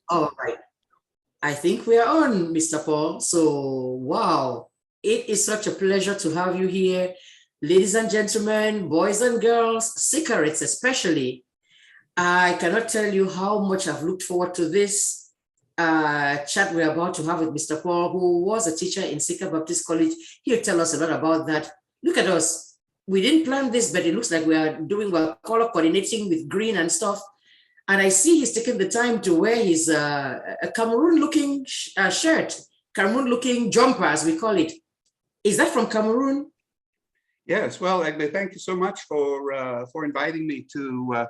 All right. I think we are on, Mr. Paul. So, wow, it is such a pleasure to have you here. Ladies and gentlemen, boys and girls, secrets especially. I cannot tell you how much I've looked forward to this chat we're about to have with Mr. Paul, who was a teacher in Sika Baptist College. He'll tell us a lot about that. Look at us. We didn't plan this, but it looks like we're color coordinating with green and stuff. And I see he's taken the time to wear his a Cameroon-looking shirt, Cameroon-looking jumper, as we call it. Is that from Cameroon? Yes. Well, Egbe, thank you so much for inviting me to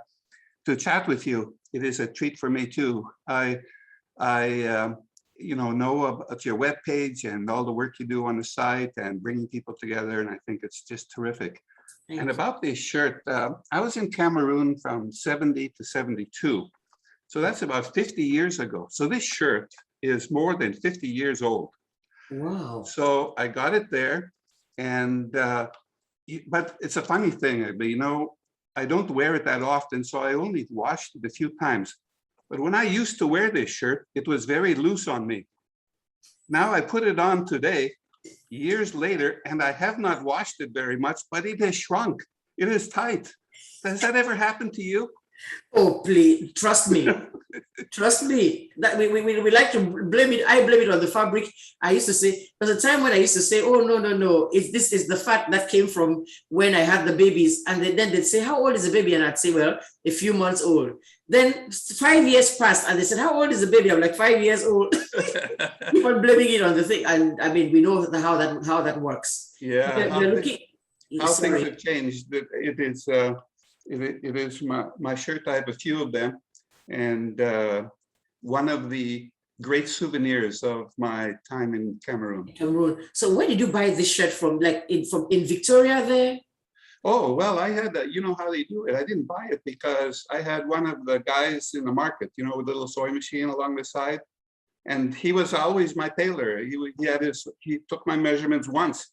chat with you. It is a treat for me too. I know about your webpage and all the work you do on the site and bringing people together, and I think it's just terrific. And about this shirt, I was in Cameroon from 70 to 72. So that's about 50 years ago. So this shirt is more than 50 years old. Wow. So I got it there. And, but it's a funny thing, I don't wear it that often. So I only washed it a few times. But when I used to wear this shirt, it was very loose on me. Now I put it on today, years later, and I have not washed it very much, but it has shrunk. It is tight. Has that ever happened to you? Oh, please, trust me. Trust me. That we like to blame it. I blame it on the fabric. I used to say, there's a time when I used to say, oh, no. This is the fat that came from when I had the babies. And then they'd say, how old is the baby? And I'd say, well, a few months old. Then 5 years passed and they said, how old is the baby? I'm like, 5 years old. Keep on blaming it on the thing. And I mean, we know how that works. Yeah. How Sorry. things have changed. It is my shirt. I have a few of them. And one of the great souvenirs of my time in Cameroon. So where did you buy this shirt from? Like in Victoria there? Oh, well, I had that. You know how they do it. I didn't buy it because I had one of the guys in the market, with a little sewing machine along the side. And he was always my tailor. He took my measurements once.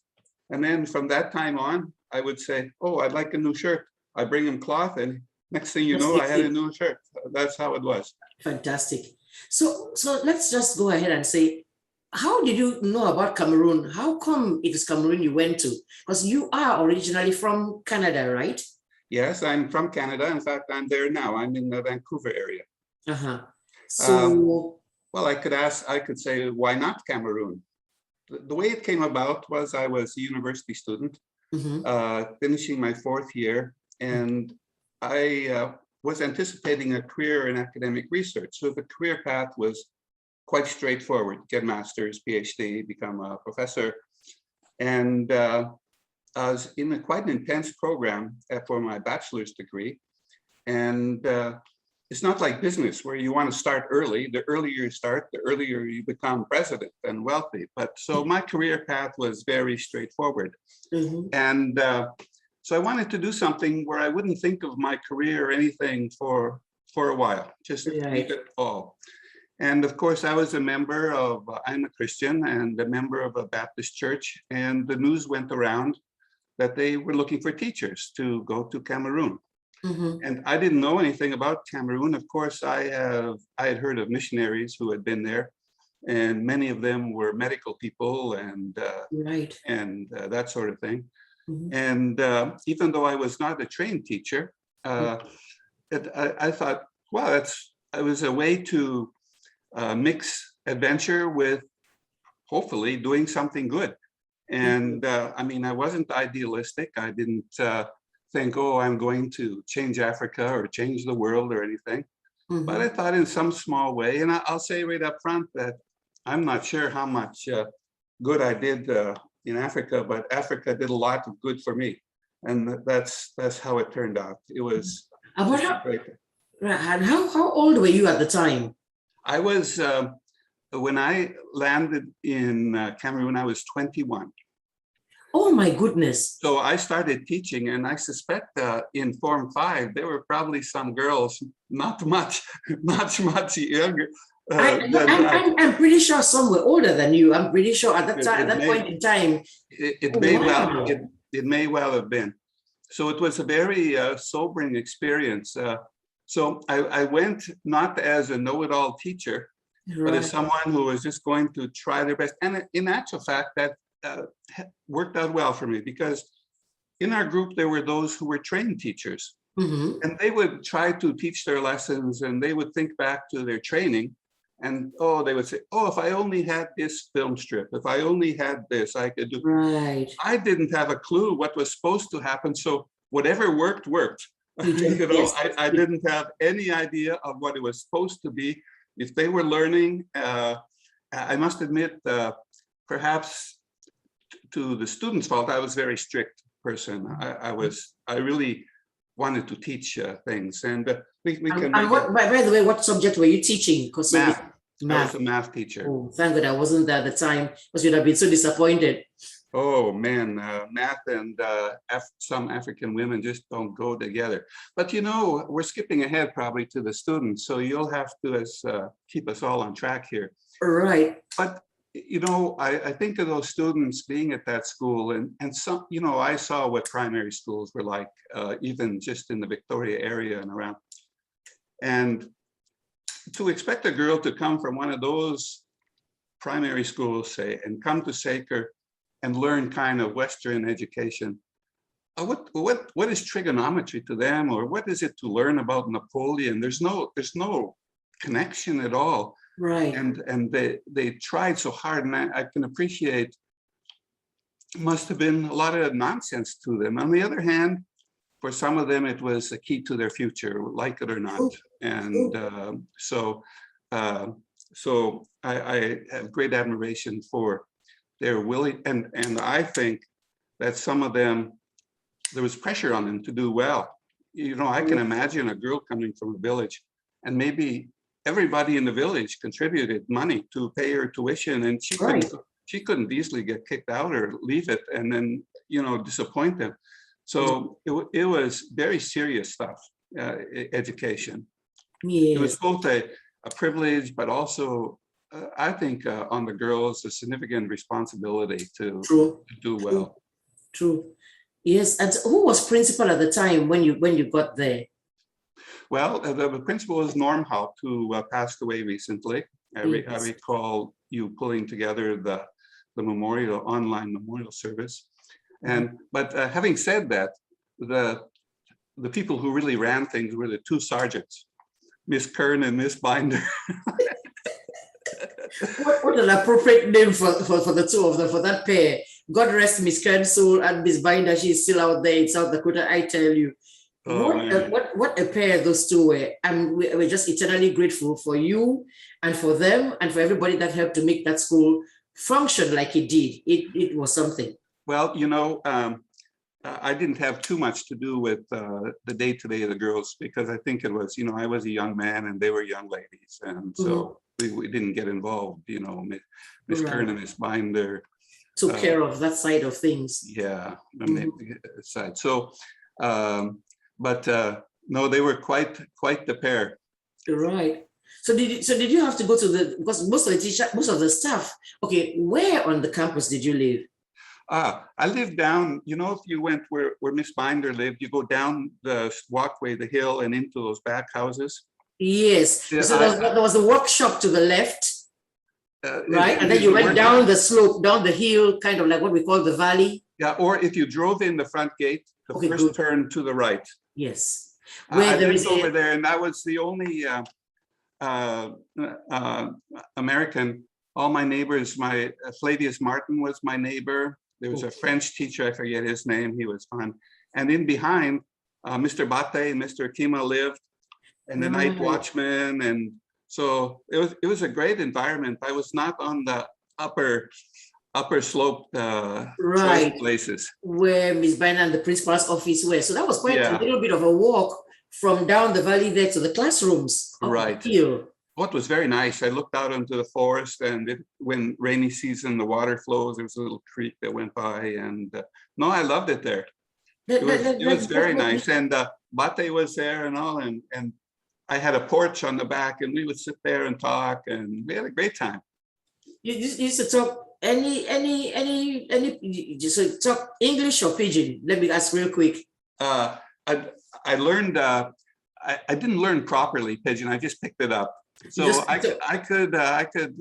And then from that time on, I would say, oh, I'd like a new shirt. I bring him cloth, and next thing you know, I had a new shirt. That's how it was. Fantastic. So let's just go ahead and say, how did you know about Cameroon? How come it is Cameroon you went to? Because you are originally from Canada, right? Yes, I'm from Canada. In fact, I'm there now. I'm in the Vancouver area. So, well, I could say, why not Cameroon? The way it came about was I was a university student, finishing my fourth year, and I was anticipating a career in academic research. So the career path was quite straightforward: get master's, PhD, become a professor. And I was in quite an intense program for my bachelor's degree. And it's not like business where you want to start early. The earlier you start, the earlier you become president and wealthy. But so my career path was very straightforward. And so I wanted to do something where I wouldn't think of my career or anything for a while, just leave it all. And of course, I was a member of, I'm a Christian and a member of a Baptist church, and the news went around that they were looking for teachers to go to Cameroon. And I didn't know anything about Cameroon. Of course, I had heard of missionaries who had been there, and many of them were medical people and that sort of thing. And even though I was not a trained teacher, I thought, well, it was a way to mix adventure with hopefully doing something good. And I mean, I wasn't idealistic. I didn't think, oh, I'm going to change Africa or change the world or anything. But I thought in some small way, and I'll say right up front that I'm not sure how much good I did in Africa, but Africa did a lot of good for me. And that's how it turned out. It was great. And how old were you at the time? I was, when I landed in Cameroon, I was 21. Oh my goodness. So I started teaching, and I suspect in Form 5, there were probably some girls, not much younger. I'm pretty sure some were older than you. I'm pretty sure at that time, point in time. It may well have been. So it was a very sobering experience. So I went not as a know-it-all teacher, but as someone who was just going to try their best. And in actual fact, that worked out well for me, because in our group, there were those who were trained teachers. And they would try to teach their lessons, and they would think back to their training, and they would say, oh, if I only had this film strip, if I only had this, I could do. I didn't have a clue what was supposed to happen, so whatever worked, worked. You know, I didn't have any idea of what it was supposed to be. If they were learning, I must admit, perhaps to the students' fault, I was a very strict person. I really wanted to teach things, and we can. And what, by the way, what subject were you teaching? Because math. I was a math teacher. Oh, thank God I wasn't there at the time, because you'd have been so disappointed. Oh man, math and some African women just don't go together. But you know, we're skipping ahead probably to the students, so you'll have to keep us all on track here. Right. But you know, I think of those students being at that school, and some, you know, I saw what primary schools were like, even just in the Victoria area and around. And to expect a girl to come from one of those primary schools, say, and come to Saker and learn kind of Western education, what is trigonometry to them, or what is it to learn about Napoleon? There's no connection at all. Right. And they tried so hard, and I can appreciate, must have been a lot of nonsense to them. On the other hand, for some of them, it was a key to their future, like it or not. And so I have great admiration for their willing, and I think that some of them, there was pressure on them to do well. You know, I can imagine a girl coming from a village, and maybe everybody in the village contributed money to pay her tuition, and she couldn't easily get kicked out or leave it and then, you know, disappoint them. So it was very serious stuff, education. It was both a privilege, but also I think on the girls, a significant responsibility to do well. True. Yes. And who was principal at the time when you got there? Well, the principal was Norm Haupt, who passed away recently. I recall you pulling together the online memorial service. But having said that, the people who really ran things were the two sergeants, Miss Kern and Miss Binder. What an appropriate name for the two of them, for that pair. God rest Miss Kern's soul, and Miss Binder, she's still out there in South Dakota, I tell you. What a pair those two were. And we're just eternally grateful for you and for them and for everybody that helped to make that school function like it did. It was something. Well, you know, I didn't have too much to do with the day-to-day of the girls, because I think it was, you know, I was a young man and they were young ladies. And so we didn't get involved, you know. Miss Kern and Miss Binder took care of that side of things. Yeah, side. So, but no, they were quite the pair. Right. So did you have to go to because most of the staff, okay, where on the campus did you live? I lived down, you know, if you went where Miss Binder lived, you go down the walkway, the hill, and into those back houses. Yes. So there was a workshop to the left, right? And then you went down the slope, down the hill, kind of like what we call the valley. Yeah, or if you drove in the front gate, the first turn to the right. Yes. Where there is over there, and I was the only American. All my neighbors, Flavius Martin was my neighbor. There was a French teacher, I forget his name, he was fun. And in behind, Mr. Bate and Mr. Kima lived, and the night watchman. And so it was a great environment. I was not on the upper slope places. Where Ms. Binder and the principal's office were. So that was quite a little bit of a walk from down the valley there to the classrooms. Right. What was very nice, I looked out into the forest, and when rainy season, the water flows, there was a little creek that went by, and no, I loved it there. It was very nice, and Bate was there and all, and I had a porch on the back, and we would sit there and talk, and we had a great time. You used to talk just talk English or Pidgin? Let me ask real quick. I learned I didn't learn properly Pidgin. I just picked it up. So I could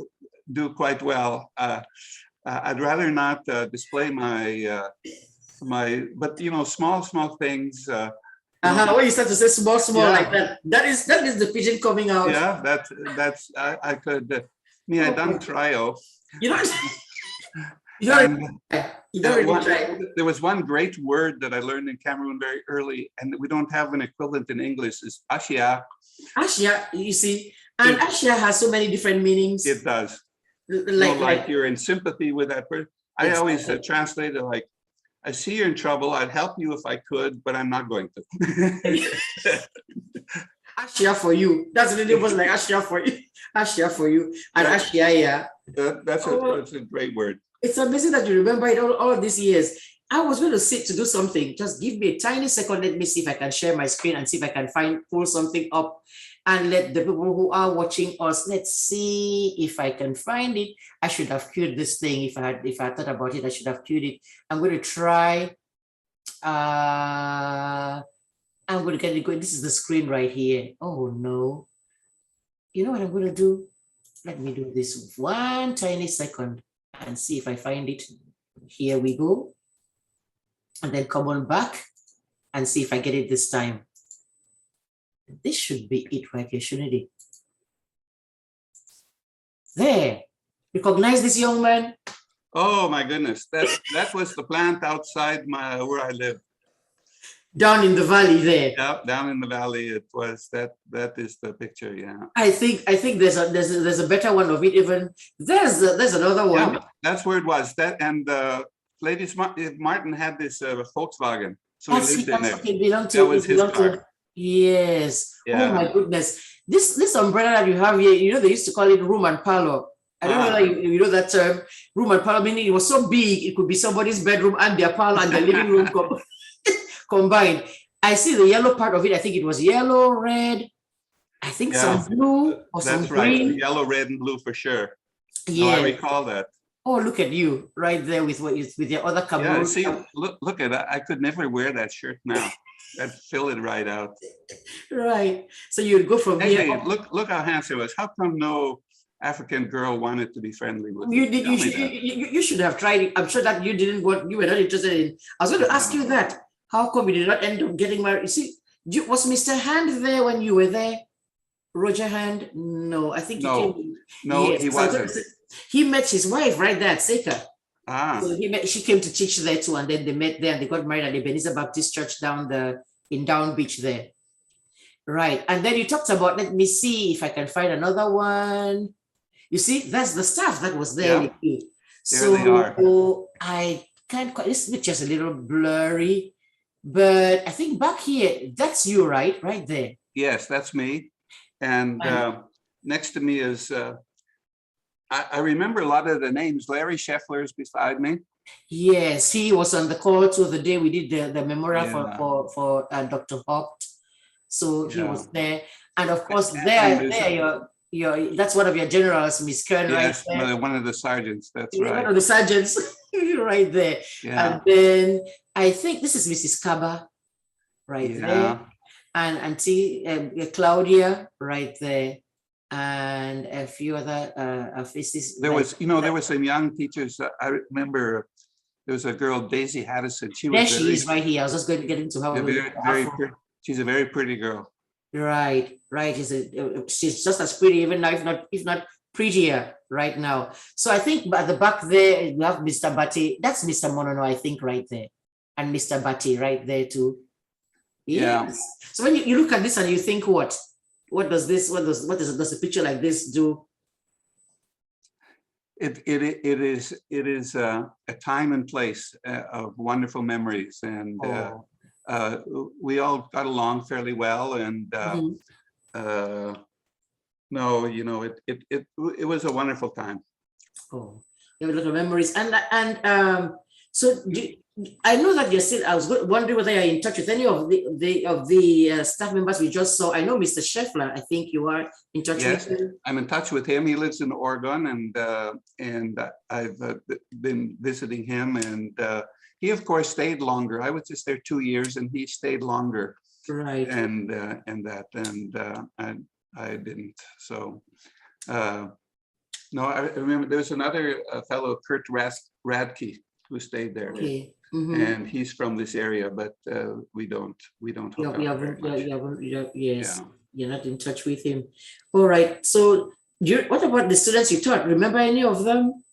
do quite well. I'd rather not display my but you know, small things. When you start to say small Yeah. like that, that is the pigeon coming out. Yeah, that's I could. Me, I done trio. You don't. You don't really try. There was one great word that I learned in Cameroon very early, and we don't have an equivalent in English. Is ashia. Ashia, you see, and ashia has so many different meanings. It does. Like you're in sympathy with that person. I always translate it like, I see you're in trouble. I'd help you if I could, but I'm not going to. Ashia for you. That's really was like Ashia for you. Ashia for you. And Ashia, yeah. That's a great word. It's amazing that you remember it all of these years. I was going to sit to do something. Just give me a tiny second. Let me see if I can share my screen and see if I can pull something up and let the people who are watching us, let's see if I can find it. I should have queued this thing. If I thought about it, I should have queued it. I'm going to try. I'm going to get it going. This is the screen right here. Oh no. You know what I'm going to do? Let me do this one tiny second and see if I find it. Here we go. And then come on back and see if I get it this time. This should be it right here, shouldn't it? There. Recognize this young man? Oh my goodness. That was the plant outside where I live. Down in the valley there. Yeah, down in the valley. It was that is the picture, yeah. I think there's a better one of it even. There's another one. Yeah, that's where it was. That and Lady Martin had this Volkswagen. So he lived in there. That was his car. Yes. Yeah. Oh my goodness. This umbrella that you have here, you know, they used to call it room and parlor. I don't know whether you know that term. Room and parlor, meaning it was so big, it could be somebody's bedroom and their parlor and their living room combined. I see the yellow part of it. I think it was yellow, red. I think some blue or some green. Right. Yellow, red, and blue for sure. Yeah, I recall that. Oh, look at you right there with your other Cameroon. Yeah, see, look at that. I could never wear that shirt now. I'd fill it right out. Right. So you'd go from here. Hey, look how handsome it was. How come no African girl wanted to be friendly with you? You should have tried it. I'm sure that you didn't want. You were not interested in. I was going to ask you that. How come you did not end up getting married? You see, was Mr. Hand there when you were there? Roger Hand? No, I think he came. No, yes, he wasn't. He met his wife right there at Saker. So she came to teach there too, and then they met there and they got married at the Ebenezer Baptist Church in Down Beach there. Right. And then you talked about, let me see if I can find another one. You see, that's the stuff that was there with you. So they are. I can't quite, this picture's a little blurry, but I think back here, that's you, right? Right there. Yes, that's me. And next to me is, I remember a lot of the names. Larry Scheffler is beside me. Yes, he was on the call too the day we did the memorial for Dr. Hopt. So he was there. And of course, that's one of your generals, Miss Kern, yes, right there. One of the sergeants, that's right. One of the sergeants right there. Yeah. And then I think this is Mrs. Kaba right there. And Auntie Claudia right there. And a few other faces. There was some young teachers. I remember there was a girl, Daisy Haddison. She is right here. I was just going to get into her. She's a very pretty girl. Right. She's just as pretty, even now, if not prettier right now. So I think at the back there, you have Mr. Batty. That's Mr. Monono, I think, right there. And Mr. Batty right there too. Yes. Yeah. So when you look at this and you think what does a picture like this do? It is a time and place of wonderful memories, and we all got along fairly well. And it was a wonderful time. Oh, there were a lot of memories, and so I know that you're still. I was wondering whether you're in touch with any of the staff members we just saw. I know Mr. Scheffler. I think you are in touch with him. I'm in touch with him. He lives in Oregon, and I've been visiting him. And he, of course, stayed longer. I was just there 2 years, and he stayed longer. Right. I didn't. So no, I remember there was another fellow, Kurt Radke, who stayed there. Okay. And he's from this area, but we don't hook up very much. Yes, you're not in touch with him. All right. So what about the students you taught? Remember any of them?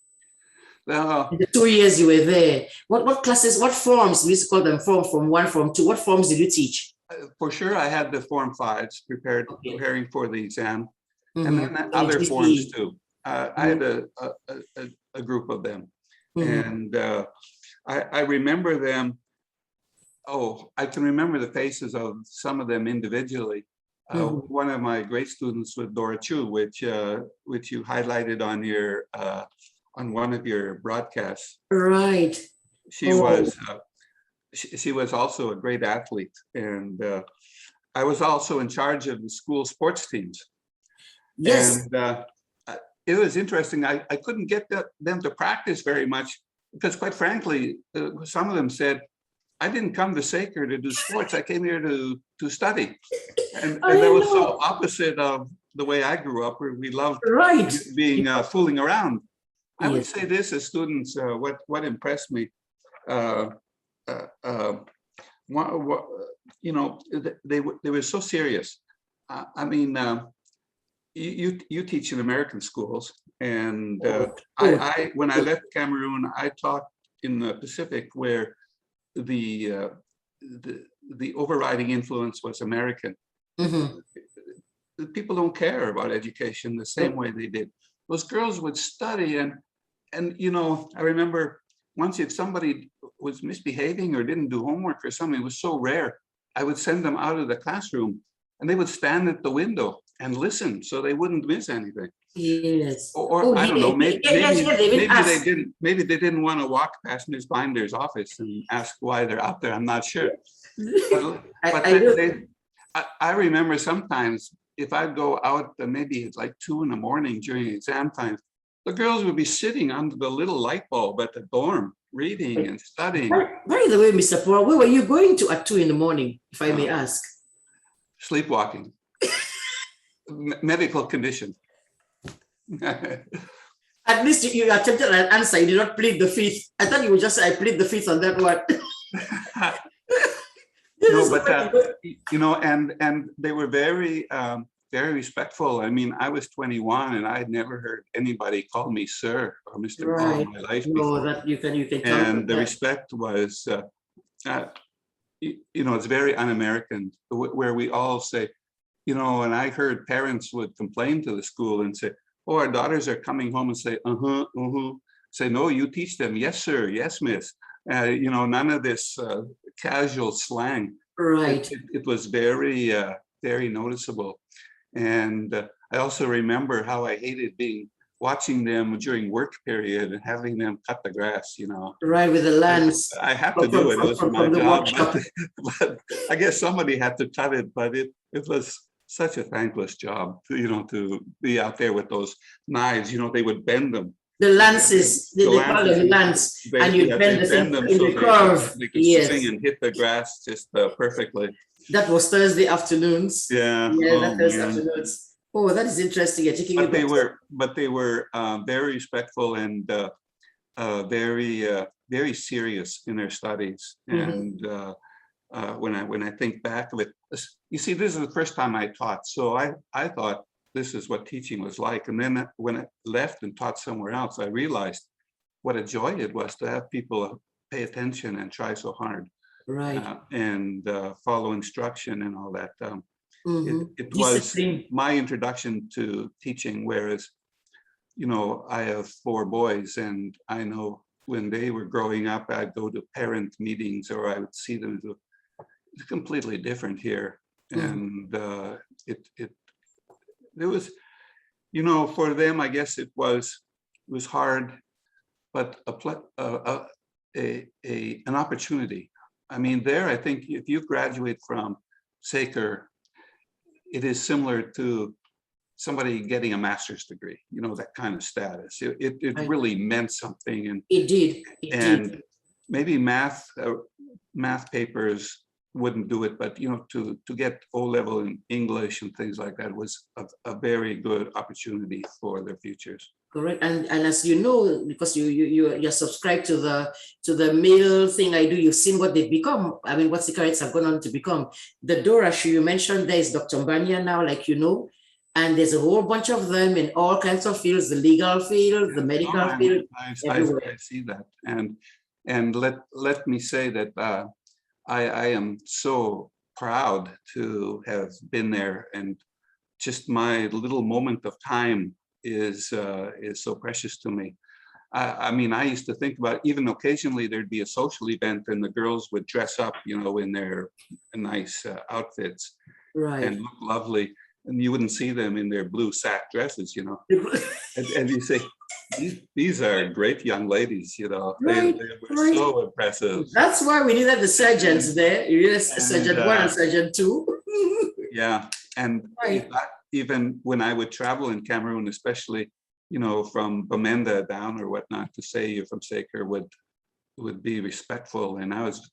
In the 2 years you were there, what classes, what forms, we used to call them form 1, form 2, what forms did you teach? For sure, I had the Form 5s preparing for the exam, and then So other GCE. forms too. I had a group of them, and I remember them. Oh, I can remember the faces of some of them individually. One of my great students was Dora Chu, which you highlighted on your on one of your broadcasts. Right. She was also a great athlete, and I was also in charge of the school sports teams. Yes. And it was interesting. I couldn't get them to practice very much because, quite frankly, some of them said, I didn't come to Saker to do sports. I came here to study. And that was so opposite of the way I grew up, where we loved being fooling around. I would say this as students, what impressed me, you know, they were so serious. I mean, you teach in American schools, and when I left Cameroon, I taught in the Pacific, where the overriding influence was American. People don't care about education the same way they did. Those girls would study, and you know, I remember once, if somebody was misbehaving or didn't do homework or something, it was so rare, I would send them out of the classroom, and they would stand at the window and listen so they wouldn't miss anything. Yes. Or I don't know, maybe they didn't want to walk past Ms. Binder's office and ask why they're out there. I'm not sure. But I remember sometimes if I'd go out, maybe it's like 2 in the morning during exam time, the girls would be sitting under the little light bulb at the dorm, reading and studying. By the way, Mr. Paul, where were you going to at 2 in the morning, if I may ask? Sleepwalking. Medical condition. At least you attempted an answer. You did not plead the fifth. I thought you would just say, I plead the fifth on that one. No, but you know, and they were very very respectful. I mean, I was 21 and I had never heard anybody call me sir or Mr. Paul in my life before. That you can and the respect was you know, it's very un-American, where we all say, you know, and I heard parents would complain to the school and say, oh, our daughters are coming home and say, say, no, you teach them. Yes, sir. Yes, miss. You know, none of this casual slang. Right. It was very, very noticeable. And I also remember how I hated watching them during work period and having them cut the grass, you know. Right, with the lance. I have to do it. It was my job. But I guess somebody had to cut it, but it was such a thankless job, you know, to be out there with those knives. You know, they would bend them. The lances, they call them lance, and you bend them in the curve. They could swing and hit the grass just perfectly. That was Thursday afternoons. Yeah. Yeah, that Thursday afternoons. Oh, that is interesting. But they were very respectful and very serious in their studies. And when I think back of it, you see, this is the first time I taught, so I thought this is what teaching was like. And then when I left and taught somewhere else, I realized what a joy it was to have people pay attention and try so hard, right? And follow instruction and all that. It was my introduction to teaching, whereas, you know, I have 4 boys, and I know when they were growing up, I'd go to parent meetings or I would see them. It's completely different here. And there was, you know, for them, I guess it was hard, but an opportunity. I mean, there, I think if you graduate from Saker, it is similar to somebody getting a master's degree, you know, that kind of status. It really meant something. And it did. Maybe math papers wouldn't do it, but you know, to get O-level in English and things like that was a very good opportunity for their futures. Correct. And as you know, because you're subscribed to the mail thing I do, you've seen what they've become. I mean, what SAKERPRIDEs have gone on to become. The Dorash you mentioned, there is Dr. Mbania now, like you know, and there's a whole bunch of them in all kinds of fields, the legal field, the medical field, everywhere. I see that. And let me say that I am so proud to have been there, and just my little moment of time is so precious to me. I mean, I used to think about, even occasionally there'd be a social event and the girls would dress up, you know, in their nice outfits, right, and look lovely, and you wouldn't see them in their blue sack dresses, you know. and you say, these are great young ladies, you know. Right, they were so impressive. That's why we needed the sergeants there. You needed Sergeant 1 and Sergeant 2. Yeah, and right. Even when I would travel in Cameroon, especially, you know, from Bamenda down or whatnot, to say you're from Saker would be respectful, and I was.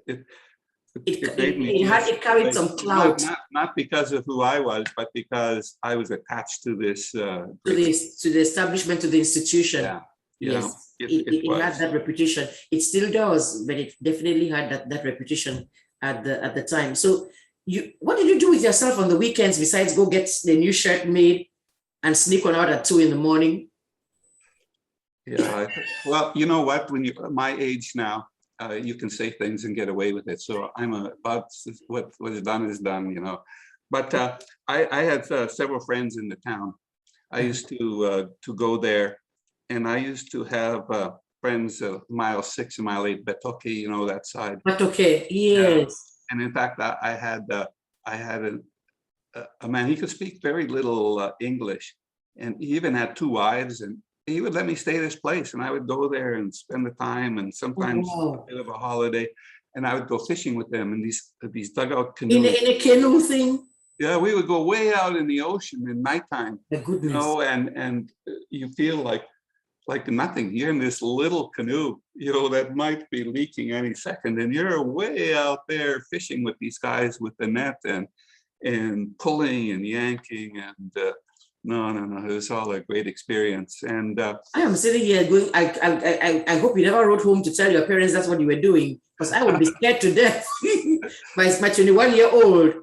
It carried some clout. Not because of who I was, but because I was attached to this. To the establishment, to the institution. Yeah. Yes, it had that reputation. It still does, but it definitely had that reputation at the time. So, what did you do with yourself on the weekends besides go get the new shirt made and sneak on out at 2 in the morning? Yeah, well, you know what? When you're my age now, you can say things and get away with it. So I'm about what is done is done, you know. But I had several friends in the town. I used to go there, and I used to have friends mile 6 and mile 8, Betoke, you know, that side. Betoke, yes. And in fact, I had a man. He could speak very little English, and he even had 2 wives, and he would let me stay at his place, and I would go there and spend the time, and sometimes a bit of a holiday, and I would go fishing with them in these dugout canoes. In a canoe thing? Yeah, we would go way out in the ocean in nighttime. My goodness. You know, and you feel like nothing. You're in this little canoe, you know, that might be leaking any second, and you're way out there fishing with these guys with the net and pulling and yanking, and no, it was all a great experience. And I am sitting here going, I hope you never wrote home to tell your parents that's what you were doing, because I would be scared to death. my 21-year-old,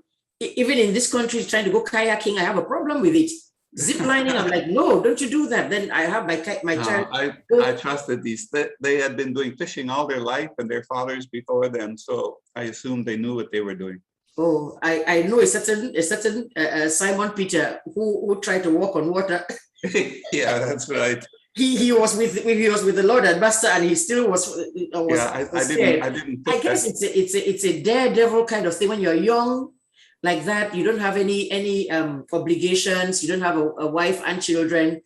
even in this country, trying to go kayaking, I have a problem with it. Zip lining, I'm like, no, don't you do that. Then I have my child. I trusted they had been doing fishing all their life, and their fathers before them, so I assumed they knew what they were doing. Oh, I know a certain Simon Peter who tried to walk on water. Yeah, that's right. He was with the Lord and Master, and he still was yeah, I didn't. I guess it's a daredevil kind of thing when you're young, like that. You don't have any obligations. You don't have a wife and children.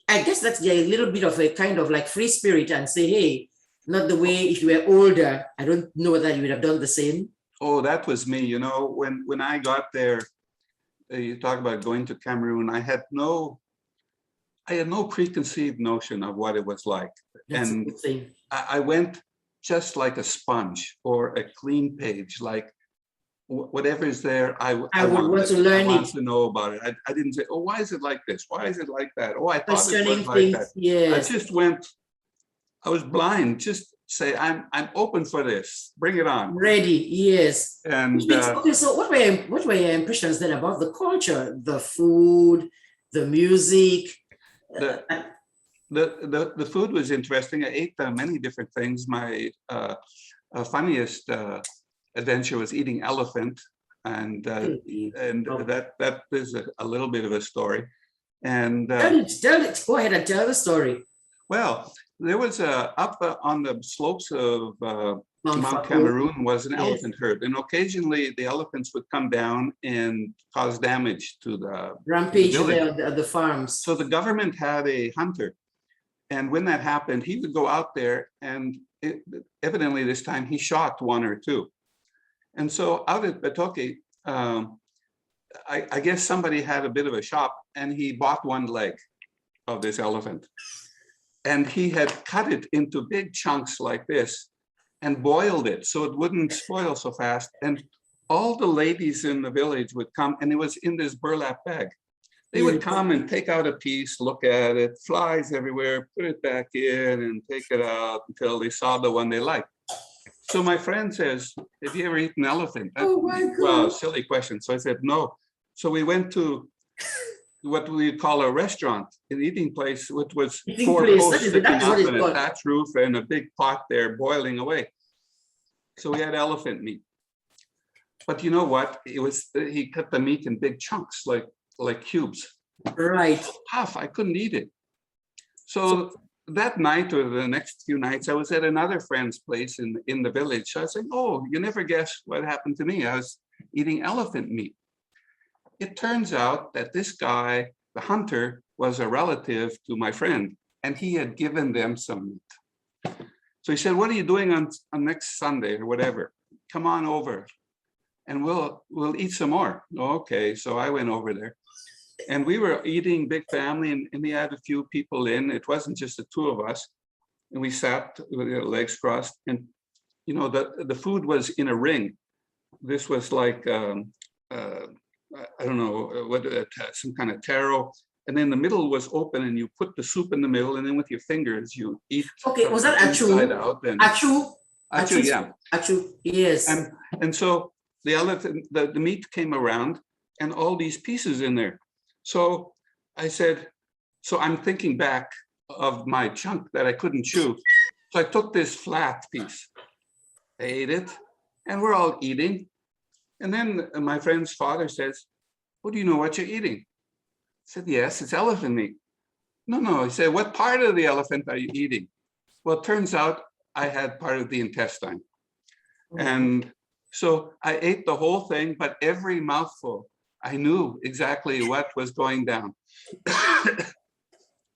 I guess that's a little bit of a kind of like free spirit, and say, hey, not the way if you were older. I don't know whether you would have done the same. Oh, that was me. You know, when I got there, you talk about going to Cameroon. I had no preconceived notion of what it was like. That's and a good thing. I went just like a sponge or a clean page, like whatever is there. I want to learn. I want to know about it. I didn't say, oh, why is it like this? Why is it like that? Oh, I thought it was like that. Yes. I just went. I was blind. Just say, I'm open for this. Bring it on. Ready, yes. And okay, so what were your impressions then about the culture, the food, the music? The food was interesting. I ate many different things. My funniest adventure was eating elephant, and that is a little bit of a story. And tell it. Go ahead and tell the story. Well, there was up on the slopes of Mount Cameroon was an elephant herd, and occasionally the elephants would come down and cause damage to the rampage the farms. So the government had a hunter, and when that happened, he would go out there, and evidently this time he shot 1 or 2. And so out at Betoke, I guess somebody had a bit of a shop, and he bought 1 leg of this elephant. And he had cut it into big chunks like this, and boiled it so it wouldn't spoil so fast. And all the ladies in the village would come, and it was in this burlap bag. They would come and take out a piece, look at it, flies everywhere, put it back in and take it out until they saw the one they liked. So my friend says, have you ever eaten elephant? Oh my God. Well, silly question. So I said, no. So we went to what we call a restaurant, an eating place, which was four posts sticking up and a thatched roof and a big pot there boiling away. So we had elephant meat. But you know what? It was, he cut the meat in big chunks, like cubes. Right. Tough, I couldn't eat it. So that night or the next few nights, I was at another friend's place in the village. So I was like, oh, you never guess what happened to me. I was eating elephant meat. It turns out that this guy, the hunter, was a relative to my friend, and he had given them some meat. So he said, what are you doing on next Sunday or whatever? Come on over and we'll eat some more. Okay, so I went over there. And we were eating, big family, and we had a few people in. It wasn't just the two of us. And we sat with our legs crossed. And, you know, the food was in a ring. This was like, I don't know, some kind of taro. And then the middle was open, and you put the soup in the middle, and then with your fingers, you eat. Okay, was that achu? Achu, yeah. Achu, yes. And so the elephant, the meat came around, and all these pieces in there. So I said, so I'm thinking back of my chunk that I couldn't chew. So I took this flat piece, I ate it, and we're all eating. And then my friend's father says, oh, do you know what you're eating? I said, yes, it's elephant meat. No, he said, what part of the elephant are you eating? Well, it turns out I had part of the intestine. And so I ate the whole thing, but every mouthful, I knew exactly what was going down.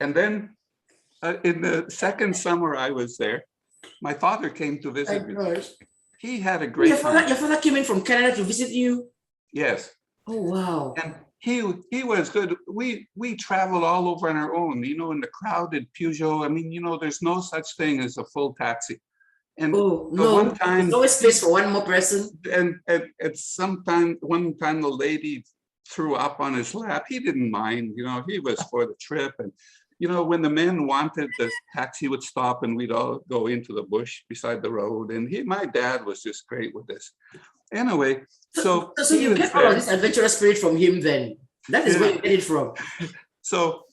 And then in the second summer I was there, my father came to visit me. He had a great time. Your father came in from Canada to visit you? Yes. Oh, wow. And he was good. We traveled all over on our own, you know, in the crowded Peugeot. I mean, you know, there's no such thing as a full taxi. And one time, there's always space for one more person. And one time the lady threw up on his lap. He didn't mind, you know, he was for the trip. And, you know, when the men wanted, the taxi would stop and we'd all go into the bush beside the road. And my dad was just great with this. Anyway, so you get all of this adventurous spirit from him then. That is where you get it from. So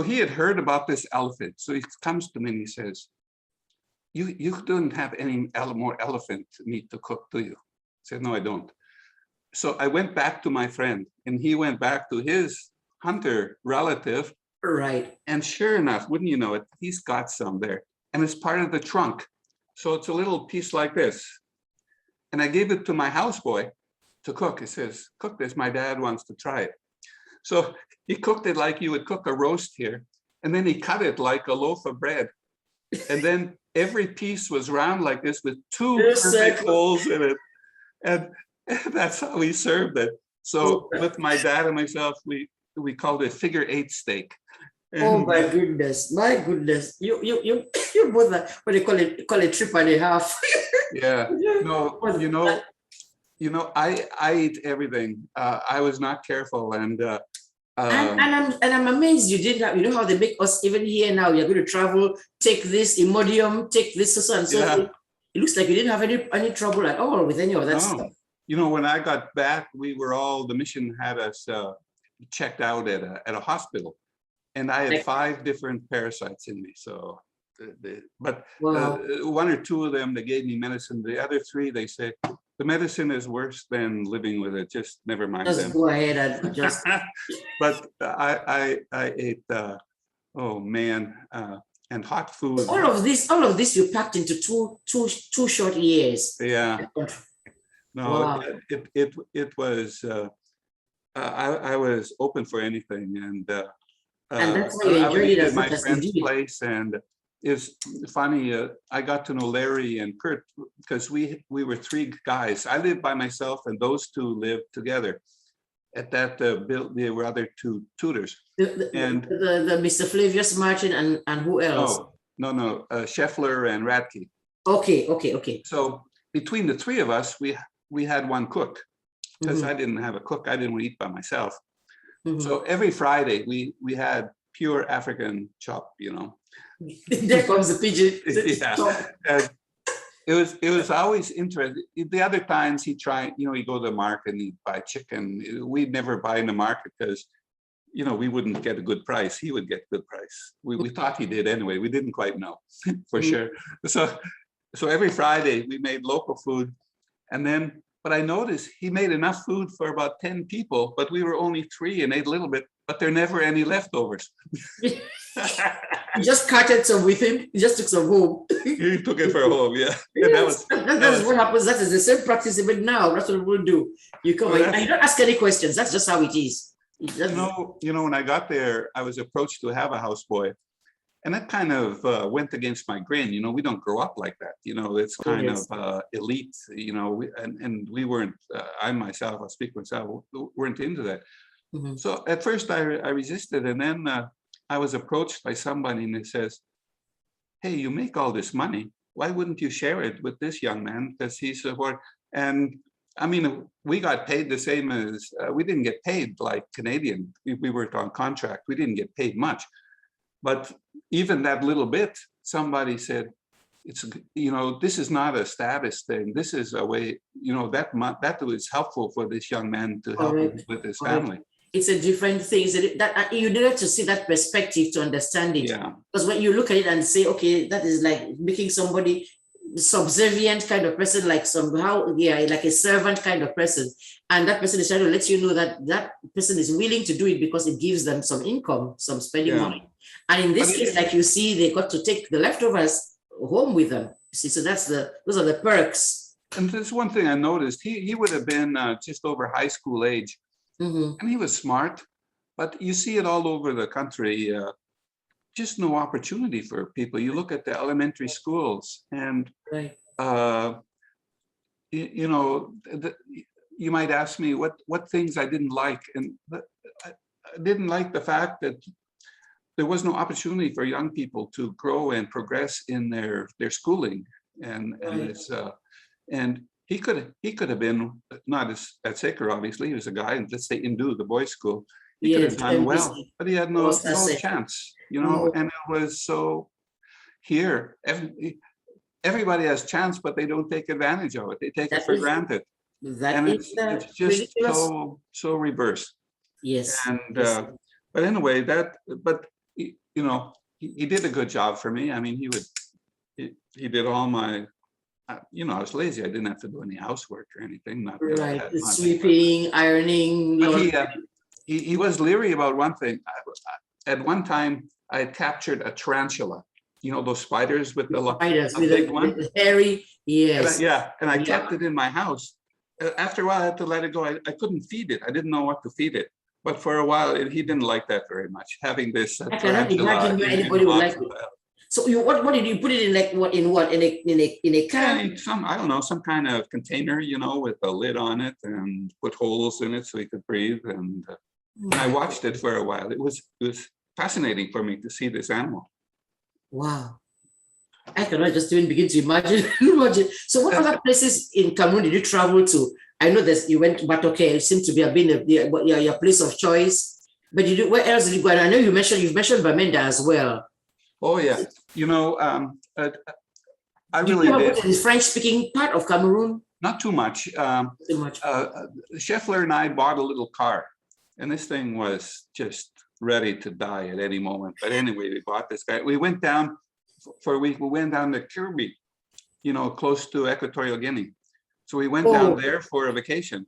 he had heard about this elephant. So he comes to me and he says, you don't have any more elephant meat to cook, do you? I said, no, I don't. So I went back to my friend, and he went back to his hunter relative. Right. And sure enough, wouldn't you know it, he's got some there. And it's part of the trunk. So it's a little piece like this. And I gave it to my houseboy to cook. He says, cook this, my dad wants to try it. So he cooked it like you would cook a roast here. And then he cut it like a loaf of bread. And then every piece was round like this with two perfect holes in it. And that's how we served it. So with my dad and myself, we called it figure 8 steak. And oh my goodness, my goodness! You both are, what do you call it trip and a half. Yeah, no, you know, I eat everything. I was not careful, and I'm amazed you didn't have. You know how they make us even here now. You're going to travel, take this Imodium, take this so and so. Yeah. It looks like you didn't have any trouble at all with any of that stuff. You know, when I got back, the mission had us checked out at a hospital, and I had 5 different parasites in me. So, one or two of them, they gave me medicine. The other 3, they say, the medicine is worse than living with it. Just never mind them. Just go ahead and just. But I ate, oh man, and hot food. All of this you packed into two short years. Yeah. No, wow. It was. I was open for anything, and that's why you enjoyed it as my much as friend's you did. place, and it's funny. I got to know Larry and Kurt because we were 3 guys. I lived by myself, and those 2 lived together. At that, there were other 2 tutors. The Mr. Flavius Martin and who else? Oh, no, Scheffler and Radke. Okay, okay, okay. So between the three of us, we had one cook, because I didn't have a cook. I didn't want to eat by myself. So every Friday we had pure African chop, you know. There comes the pigeon. Yeah. And it was always interesting. The other times he tried, you know, he'd go to the market and he'd buy chicken. We'd never buy in the market because, you know, we wouldn't get a good price. He would get good price. We thought he did anyway. We didn't quite know for sure. So every Friday we made local food, and then, but I noticed he made enough food for about 10 people, but we were only 3 and ate a little bit, but there never any leftovers. You just carted some with him. He just took some home. He took it for home, yeah. Yes, that's what happens. That is the same practice even now. That's what we'll do. You come and you don't ask any questions. That's just how it is. You know, when I got there, I was approached to have a houseboy. And that kind of went against my grain. You know, we don't grow up like that. You know, it's kind of elite, you know, and we weren't, I myself, I'll speak for myself, weren't into that. So at first I resisted, and then I was approached by somebody and it says, hey, you make all this money. Why wouldn't you share it with this young man? Because he's a work. And I mean, we got paid the same as, we didn't get paid like Canadian. We worked on contract. We didn't get paid much. But even that little bit, somebody said, it's, you know, this is not a status thing. This is a way, you know, that was helpful for this young man to help him with his family. It's a different thing. That you needed to see that perspective to understand it. Yeah. Because when you look at it and say, okay, that is like making somebody subservient kind of person, like somehow, yeah, like a servant kind of person. And that person is trying to let you know that that person is willing to do it because it gives them some income, some spending money. And in this case, like you see, they got to take the leftovers home with them. You see, so those are the perks. And there's one thing I noticed. He would have been just over high school age, and he was smart. But you see it all over the country. Just no opportunity for people. You look at the elementary schools, and you know, you might ask me what things I didn't like, and I didn't like the fact that there was no opportunity for young people to grow and progress in their schooling, and he could have been not at Saker, obviously. He was a guy in, let's say, Indu, the boys' school. He could have done well, but he had no chance, you know. And it was so here. Everybody has chance, but they don't take advantage of it. They take it for granted, and it's just so reverse. Yes. And but anyway, you know, he did a good job for me. I mean, he did all my, you know, I was lazy. I didn't have to do any housework or anything. Not right, sweeping, ironing. But he was leery about one thing. At one time, I had captured a tarantula. You know, those spiders with the big one? The hairy, yes. And I kept it in my house. After a while, I had to let it go. I couldn't feed it. I didn't know what to feed it. But for a while, he didn't like that very much, having this I cannot imagine where anybody would like it. So what did you put it in, like in a can? Yeah, I don't know, some kind of container, you know, with a lid on it, and put holes in it so he could breathe. And I watched it for a while. It was fascinating for me to see this animal. Wow. I cannot just even begin to imagine. So what other places in Cameroon did you travel to? I know that you went to Batoke. It seemed to be your place of choice. But where else did you go? And I know you've mentioned Bamenda as well. Oh yeah, you know, I really did. The French-speaking part of Cameroon? Not too much. Scheffler and I bought a little car, and this thing was just ready to die at any moment. But anyway, we bought this guy. We went down for a week. We went down to Kirby, you know, close to Equatorial Guinea. So we went down there for a vacation.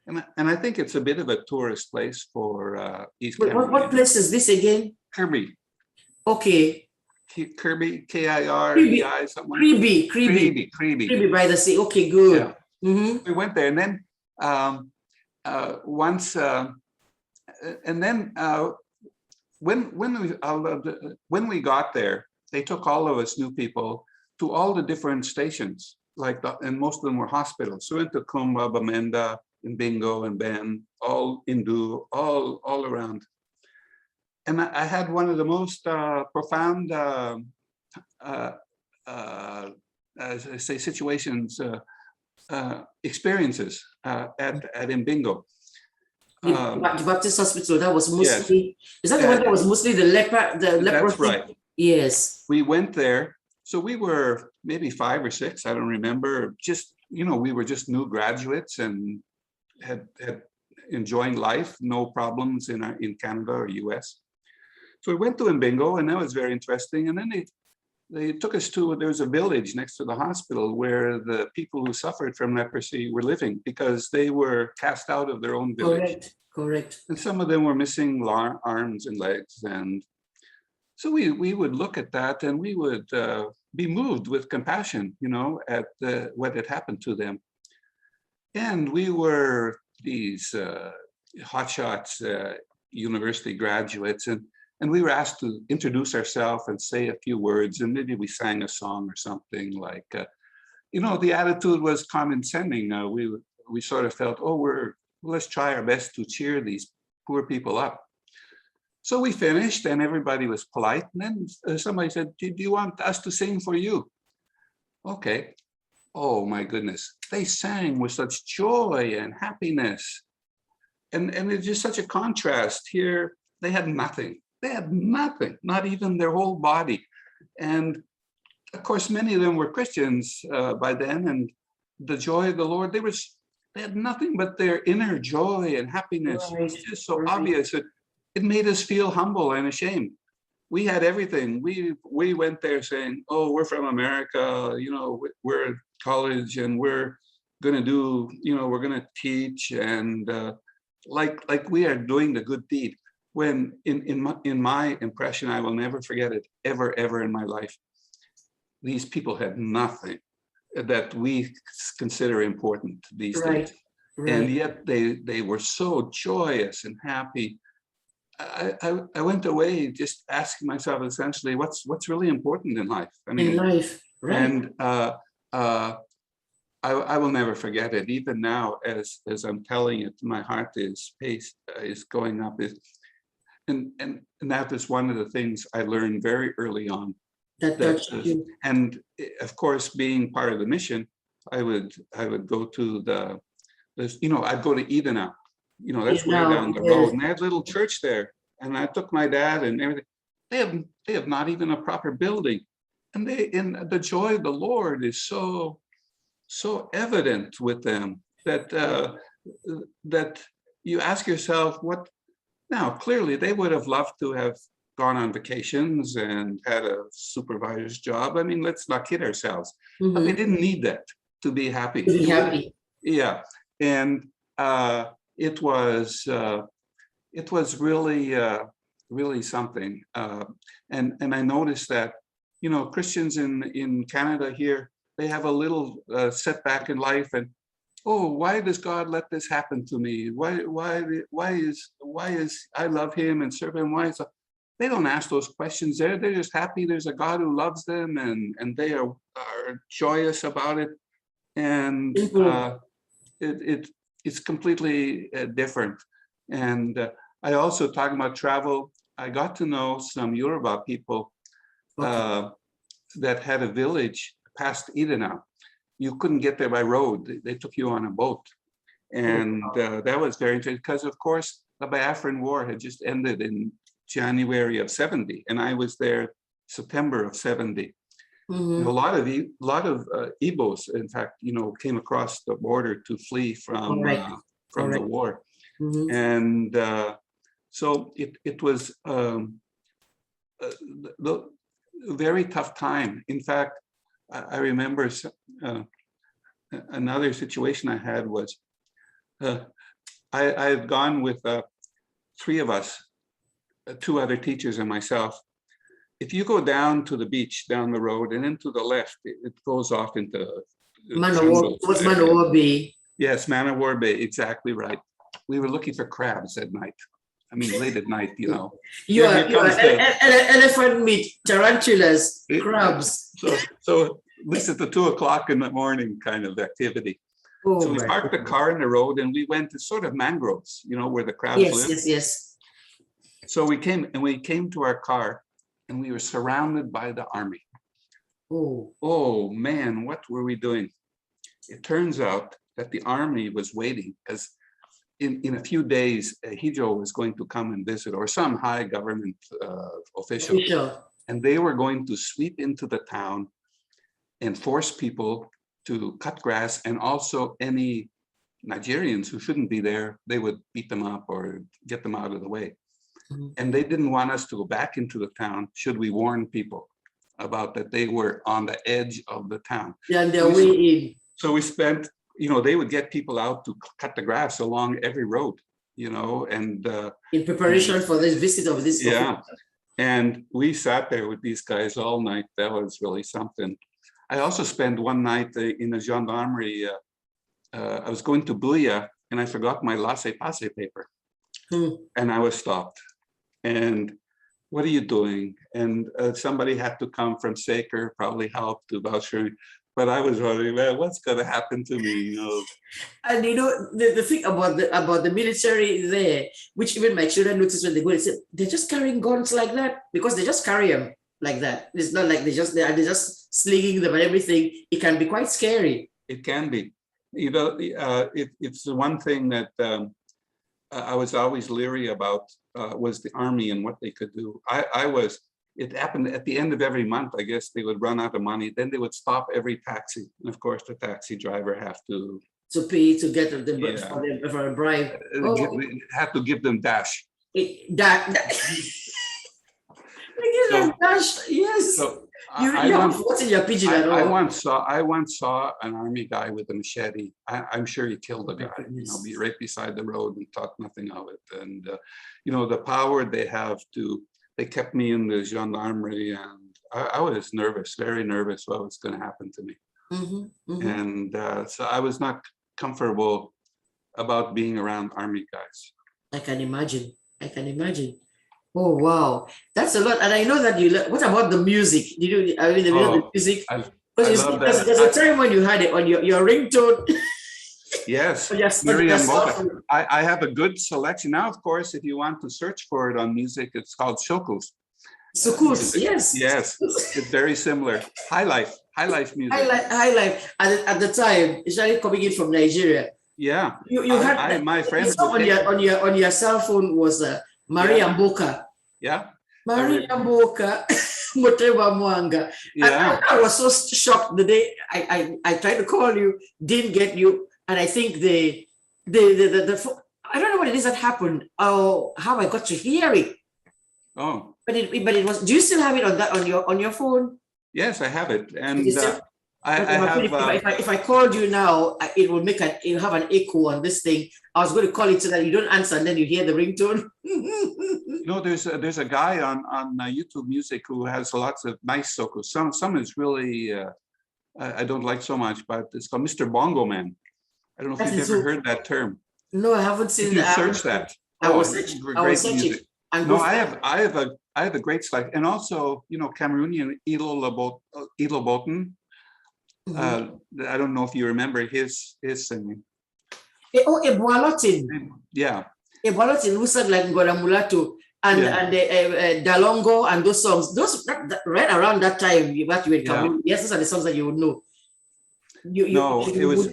And I think it's a bit of a tourist place for East Cameroon. What place is this again? Kirby. Okay. Kirby, K-I-R-B-I, something. Kribi by the sea. Okay, good. Yeah. We went there, and then when we got there, they took all of us new people to all the different stations, and most of them were hospitals. So we went to Kumba, Bamenda, and Bingo, and Ben, all Indu, all around. And I had one of the most profound say, situations, experiences at Mbingo. The Baptist hospital, that was Yes. mostly, is that the one that was mostly the leprosy? That's right. Yes. We went there. So we were maybe 5 or 6, I don't remember. Just, you know, we were just new graduates and had enjoying life, no problems in Canada or US. So we went to Mbingo, and that was very interesting. And then they took us to, there's a village next to the hospital where the people who suffered from leprosy were living, because they were cast out of their own village. Correct. And some of them were missing arms and legs. And so we would look at that, and we would be moved with compassion, you know, at what had happened to them. And we were these hotshots, university graduates, and we were asked to introduce ourselves and say a few words, and maybe we sang a song or something like, you know, the attitude was condescending. We sort of felt, oh, let's try our best to cheer these poor people up. So we finished, and everybody was polite. And then somebody said, do you want us to sing for you? Okay. Oh my goodness. They sang with such joy and happiness. And it's just such a contrast. Here, they had nothing. They had nothing, not even their whole body. And of course, many of them were Christians by then, and the joy of the Lord, they had nothing but their inner joy and happiness. Right. It's just so obvious. It made us feel humble and ashamed. We had everything. We went there saying, oh, we're from America, you know, we're at college, and we're gonna do, you know, we're gonna teach, and like we are doing the good deed. When in my impression, I will never forget it, ever in my life. These people had nothing that we consider important these days. Right. And yet they were so joyous and happy. I went away just asking myself essentially, what's really important in life? I mean, in life, right? And I will never forget it. Even now, as I'm telling it, my heart is going up. And that is one of the things I learned very early on. And of course, being part of the mission, I would go to you know, I'd go to EGBE. You know, that's way down the road, and they had a little church there. And I took my dad and everything. They have not even a proper building, and the joy of the Lord is so evident with them that that you ask yourself, what? Now clearly they would have loved to have gone on vacations and had a supervisor's job. I mean, let's not kid ourselves. Mm-hmm. But they didn't need that to be happy. Yeah, and it was really something. And I noticed that, you know, Christians in Canada here, they have a little setback in life, and oh, why does God let this happen to me? Why is I love Him and serve Him? Why is they don't ask those questions there. They're just happy there's a God who loves them, and they are joyous about it. And it's completely different. And I also, talking about travel, I got to know some Yoruba people that had a village past EGBE. You couldn't get there by road. They took you on a boat. And that was very interesting because, of course, the Biafran War had just ended in January of 70, and I was there September of 70. Mm-hmm. A lot of Igbos, in fact, you know, came across the border to flee from the war. Mm-hmm. And so it was a very tough time. In fact, I remember another situation I had was I had gone with 3 of us, 2 other teachers and myself. If you go down to the beach down the road and then to the left, it goes off into Manawar Bay. Yes, Manawar Bay, exactly right. We were looking for crabs at night. I mean, late at night, you know. You are elephant meat, tarantulas, crabs. So at least at the 2 o'clock in the morning kind of activity. Oh, so we parked the car in the road and we went to sort of mangroves, you know, where the crabs live. Yes. So we came to our car and we were surrounded by the army. Oh man, what were we doing? It turns out that the army was waiting because in a few days, Hijo was going to come and visit, or some high government official, and they were going to sweep into the town and force people to cut grass, and also any Nigerians who shouldn't be there, they would beat them up or get them out of the way. And they didn't want us to go back into the town should we warn people about that they were on the edge of the town. Yeah, and their way in. So we spent, they would get people out to cut the grass along every road, and in preparation for this visit of this. Yeah. And we sat there with these guys all night. That was really something. I also spent one night in the gendarmerie. I was going to Buia and I forgot my laissez-passer paper. And I was stopped. And what are you doing? And somebody had to come from Saker, probably help to voucher. But I was wondering, well, what's going to happen to me? And the thing about the military there, which even my children notice when they go, they say they're just carrying guns like that because they just carry them like that. It's not like they're just slinging them and everything. It can be quite scary. It can be. It's the one thing that I was always leery about was the army and what they could do. It happened at the end of every month. I guess they would run out of money. Then they would stop every taxi. And of course, the taxi driver have to pay to get for a bribe. Had to give them dash. Dash. Yes. So you haven't forgotten your pigeon at all. I once saw an army guy with a machete. I'm sure he killed a guy. Be right beside the road and thought nothing of it. And the power they have to. They kept me in the gendarmerie, and I was nervous, very nervous what was going to happen to me. And so I was not comfortable about being around army guys. I can imagine. Oh, wow. That's a lot. And I know that what about the music? The music? Because there's a time when you had it on your ringtone. Yes, I have a good selection. Now, of course, if you want to search for it on music, it's called Shokus. Shokus, yes. Yes, it's very similar. High life music. High life. At the time, especially coming in from Nigeria. Yeah. You had my friends on your cell phone was Maria Mboka. Yeah. Maria Mboka. Moteba Mwanga. Yeah. I was so shocked the day I tried to call you, didn't get you. And I think I don't know what it is that happened. Oh, how I got to hear it. Oh, but it was. Do you still have it on your phone? Yes, I have it, and I have. If I called you now, it will have an echo on this thing. I was going to call it so that you don't answer, and then you hear the ringtone. There's a guy on YouTube Music who has lots of nice soukous. Some is really I don't like so much, but it's called Mr. Bongo Man. I don't know if you've ever heard that term. No, I haven't seen that. Search that. I will search it. No, I have a great selection, and also Cameroonian Elo Boten. I don't know if you remember his singing. Oh, Ebwalotin. Yeah. Ebwalotin, who said like Ngola Mulato and Dalongo and those songs. Those right around that time that you would come. Yes, those are the songs that you would know. Would you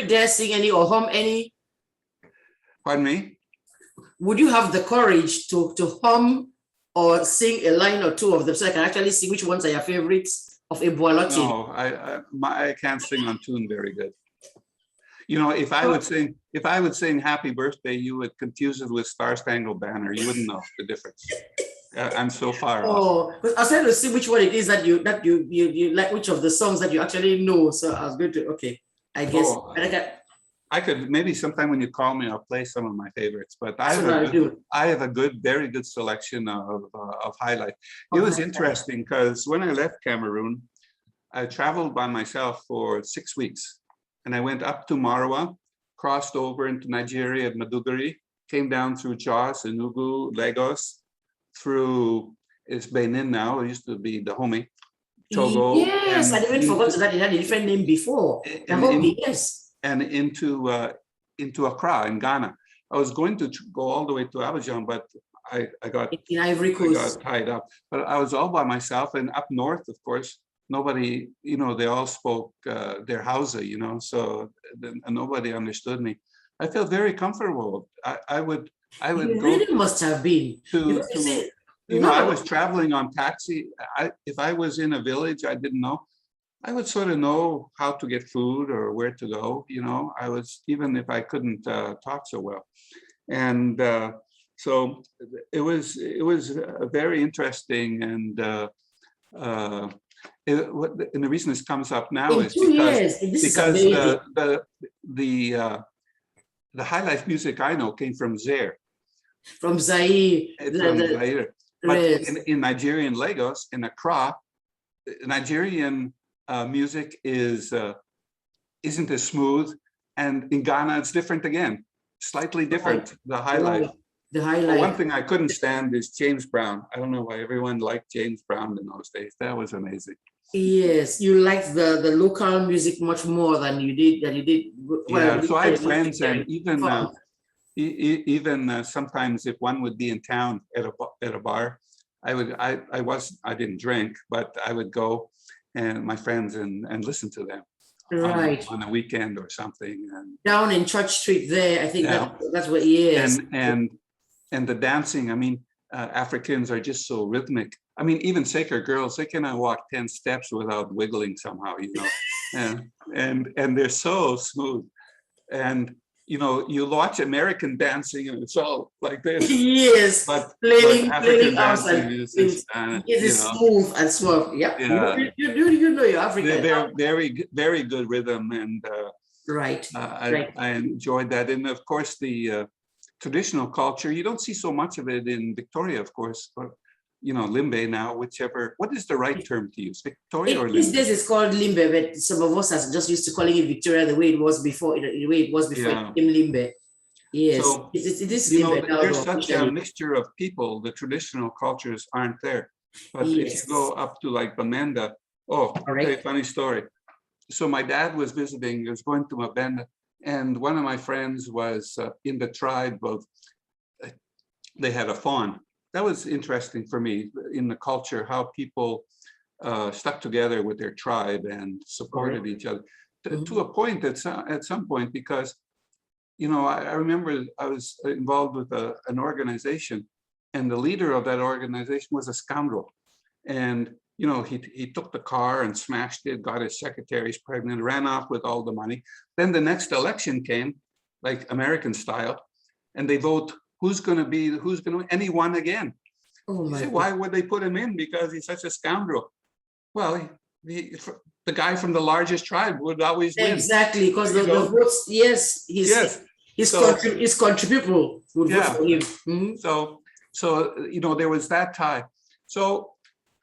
dare sing any or hum any? Pardon me? Would you have the courage to hum or sing a line or two of them so I can actually see which ones are your favorites of Ebwalotin? No, I can't sing on tune very good. If I would sing Happy Birthday, you would confuse it with Star Spangled Banner. You wouldn't know the difference. I'm so far off. I was trying to see which one it is that you like, which of the songs that you actually know. So I was going to, I guess. I could maybe sometime when you call me, I'll play some of my favorites. But I have a very good selection of highlights. It was interesting because when I left Cameroon, I traveled by myself for 6 weeks, and I went up to Marwa, crossed over into Nigeria at Maiduguri, came down through Jos, Enugu, Lagos, through Benin now. It used to be Dahomey, Togo. Yes, I even forgot that it had a different name before. Dahomey, yes. And into Accra in Ghana. I was going to go all the way to Abidjan, but I got in Ivory I Coast. got tied up. But I was all by myself, and up north, of course, nobody, you know, they all spoke their Hausa, you know, so nobody understood me. I felt very comfortable. I would You go really must have been. Because you to see, you know, I now, was traveling on taxi. If I was in a village I didn't know, I would sort of know how to get food or where to go, you know. I was, even if I couldn't talk so well. And so it was very interesting. And and the reason this comes up now in is 2 years, this is because amazing. the high life music I know came from Zaire. From Zaire, From Zaire. But yes. in Nigerian Lagos, in Accra, Nigerian music isn't as smooth, and in Ghana it's different again, slightly different. The high life. The high But one life. thing I couldn't stand is James Brown. I don't know why everyone liked James Brown in those days. That was amazing. Yes, you liked the local music much more than you did. Well, Yeah, so I had friends, and fun. even sometimes if one would be in town at a bar, I didn't drink, but I would go and my friends and listen to them Right. on a weekend or something. And Down in Church Street there, I think yeah, that's what, yes. and the dancing, I mean, Africans are just so rhythmic. I mean, even Saker girls, they cannot walk 10 steps without wiggling somehow, you know. and they're so smooth. And you know, you watch American dancing and it's all like this. Yes, But flailing African arms dancing and is things. just, It you is know, smooth and suave. Yep. yeah, You know you're African. they're very good rhythm, and Right. I enjoyed that. And of course, the traditional culture, you don't see so much of it in Victoria, of course, but you know, limbe now, whichever. What is the right term to use, Victoria or These limbe? days it's called limbe, but some of us are just used to calling it Victoria the way it was before. The way it was before Yeah. it became limbe. Yes, So, it is you know, limbe now. there's Though, such a mixture of people. The traditional cultures aren't there. But if yes. you go up to like Bamenda, oh, I'll tell you a funny story. So my dad was visiting, he was going to Mabenda, and one of my friends was in the tribe of, they had a fawn. That was interesting for me in the culture, how people stuck together with their tribe and supported each other to a point at some point, because you know, I remember I was involved with an organization, and the leader of that organization was a scoundrel. And, you know, he took the car and smashed it, got his secretaries pregnant, ran off with all the money. Then the next election came, like American style, and they vote who's going to, and he won again. Oh my God. Why would they put him in? Because he's such a scoundrel. Well, the guy from the largest tribe would always win. Exactly, because the votes, yes, his country people would vote for him. Mm-hmm. So you know, there was that tie. So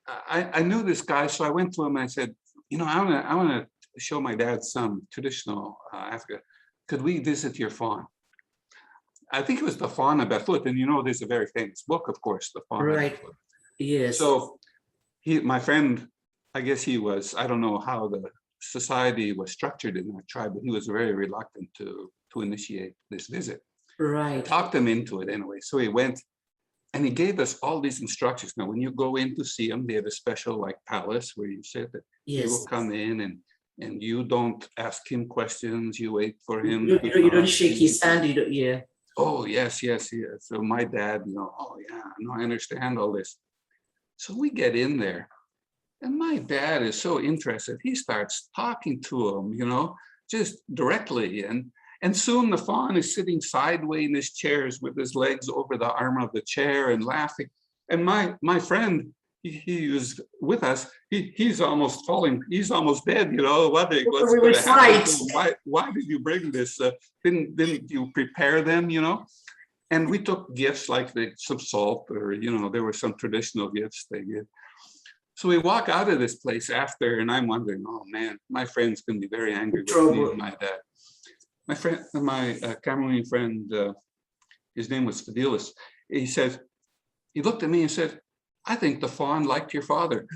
I knew this guy, so I went to him and I said, you know, I want to show my dad some traditional Africa. Could we visit your farm? I think it was the Fauna Bethut, and you know, there's a very famous book, of course, the Fauna. Right. Bethut. Yes. So my friend, I guess he was, I don't know how the society was structured in that tribe, but he was very reluctant to initiate this visit. Right. Talked him into it anyway. So he went and he gave us all these instructions. Now, when you go in to see him, they have a special like palace where you sit. He will come in and you don't ask him questions. You wait for him. You don't shake his hand. You don't, yeah. Oh, yes. So my dad, you know, oh yeah, no, I understand all this. So we get in there. And my dad is so interested. He starts talking to him, you know, just directly. And soon the fawn is sitting sideways in his chairs with his legs over the arm of the chair and laughing. And my friend, he was with us. He's almost falling. He's almost dead. You know, what's going to happen? Why did you bring this? Didn't you prepare them? You know. And we took gifts like some salt, or you know, there were some traditional gifts they give. So we walk out of this place after, and I'm wondering, oh man, my friend's going to be very angry with me and my dad. My friend, my Cameroonian friend, his name was Fidelis. He looked at me and said, I think the fawn liked your father.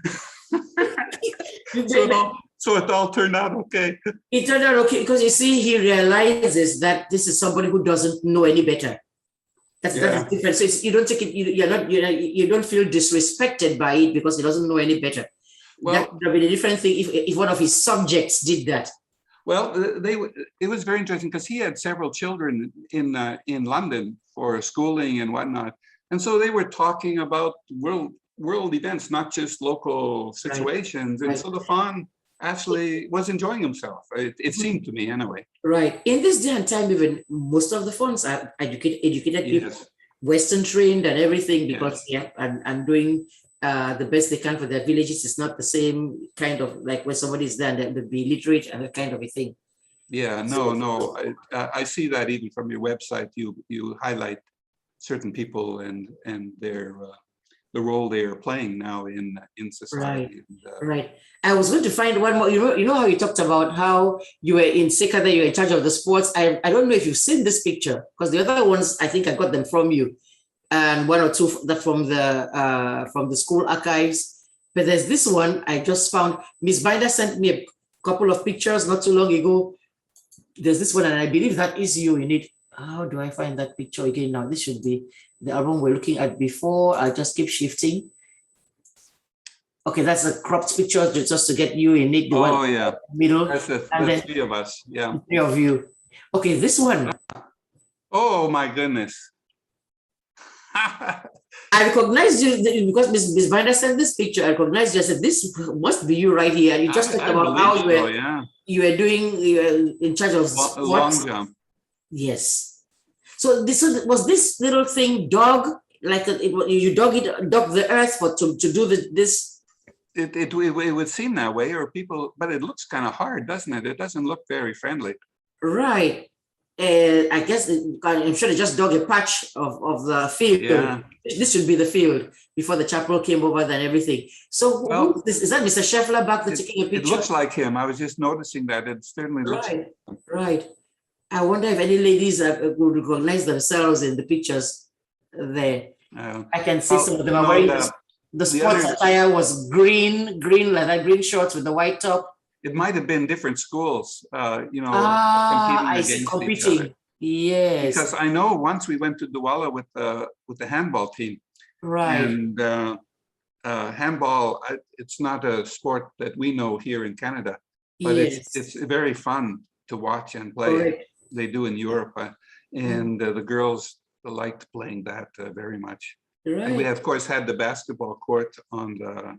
So it all turned out okay. It turned out okay, because you see, he realizes that this is somebody who doesn't know any better. That Yeah. is different. So you don't take it. You don't feel disrespected by it because he doesn't know any better. Well, that would be a different thing if one of his subjects did that. Well, it was very interesting because he had several children in London for schooling and whatnot, and so they were talking about world events, not just local situations. Right. And so the fawn actually was enjoying himself. It seemed to me, anyway. Right. In this day and time, even most of the fawns are educated people, yes. Western trained and everything, because yes. and doing the best they can for their villages. Is not the same kind of like when somebody is there and they'll be literate and that kind of a thing. Yeah, no. I see that even from your website. You highlight certain people and their the role they are playing now in society. Right. Right. I was going to find one more. You know how you talked about how you were in SAKER, that you were in charge of the sports. I don't know if you've seen this picture, because the other ones I think I got them from you, and one or two that from the school archives. But there's this one I just found. Miss Binder sent me a couple of pictures not too long ago. There's this one, and I believe that is you in it. How do I find that picture again now? This should be the album we're looking at before. I'll just keep shifting. Okay, that's a cropped picture just to get you in it. The one yeah, middle. That's the three of us. Yeah, three of you. Okay, this one. Oh my goodness. I recognized you because Miss Binder sent this picture. I recognized you. I said, "This must be you right here." You just talked about how you were in charge of long jump. Yes. So was this little thing dug, like you dug the earth to do this? It would seem that way, or people, but it looks kind of hard, doesn't it? It doesn't look very friendly. Right. I guess I'm sure they just dug a patch of the field. Yeah. This should be the field before the chapel came over and everything. So who is that Mr. Scheffler back there taking a picture? It looks like him. I was just noticing that. It certainly looks like him. Right. I wonder if any ladies would recognize themselves in the pictures there. I can see some of them are wearing the sports attire was green, like that, green shorts with the white top. It might have been different schools, competing against each other. Yes. Because I know once we went to Douala with the handball team. Right. And handball, it's not a sport that we know here in Canada, but it's very fun to watch and play. Correct. They do in Europe, and the girls liked playing that very much. Right. And we, of course, had the basketball court on the,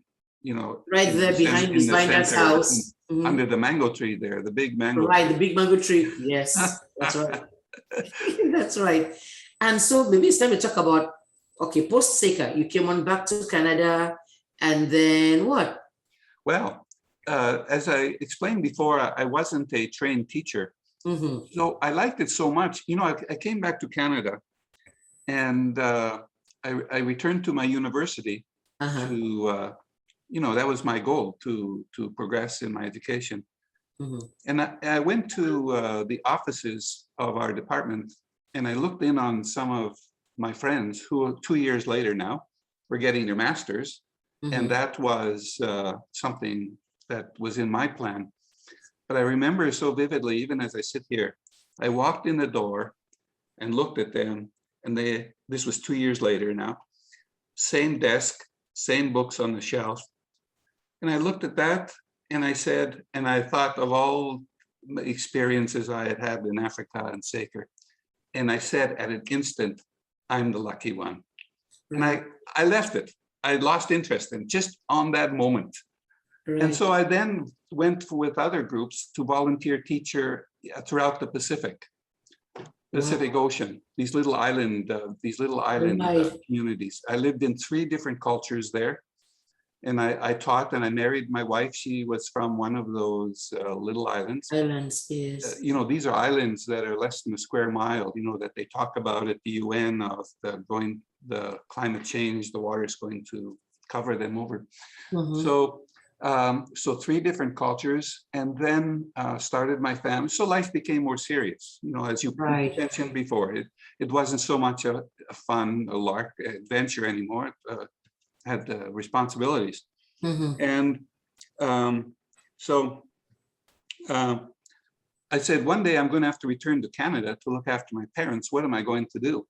right there behind Miss Binder's house, under the mango tree there, the big mango. Right, the big mango tree. Yes, that's right. That's right. And so maybe it's time to talk about, okay, post SAKER, you came on back to Canada, and then what? Well, as I explained before, I wasn't a trained teacher. Mm-hmm. So I liked it so much. I came back to Canada, and I returned to my university to, that was my goal, to progress in my education. Mm-hmm. And I went to the offices of our department, and I looked in on some of my friends who 2 years later now were getting their masters. Mm-hmm. And that was something that was in my plan. But I remember so vividly, even as I sit here, I walked in the door and looked at them, and this was 2 years later now, same desk, same books on the shelf. And I looked at that and I said, and I thought of all the experiences I had had in Africa and SAKER. And I said at an instant, I'm the lucky one. And I left it. I lost interest in just on that moment. Right. And so I then went with other groups to volunteer teacher throughout the Pacific Ocean, these little island communities. I lived in 3 different cultures there. And I taught, and I married my wife. She was from one of those little islands. Islands, yes. These are islands that are less than a square mile, that they talk about at the UN of the climate change, the water is going to cover them over. Mm-hmm. So 3 different cultures, and then started my family. So life became more serious, as you mentioned before. It wasn't so much a fun, a lark adventure anymore. It had responsibilities. Mm-hmm. And so I said, one day I'm going to have to return to Canada to look after my parents. What am I going to do?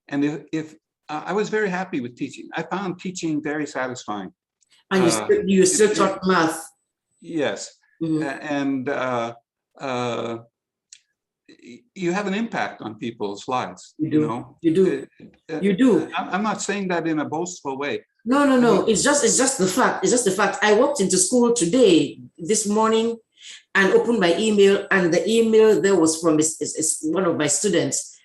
And if I was very happy with teaching. I found teaching very satisfying. And you still taught math? Yes. And you have an impact on people's lives. You do. You know? You do. You do. I'm not saying that in a boastful way. No, no, no. It's just the fact. It's just the fact. I walked into school today, this morning, and opened my email, and the email there was from one of my students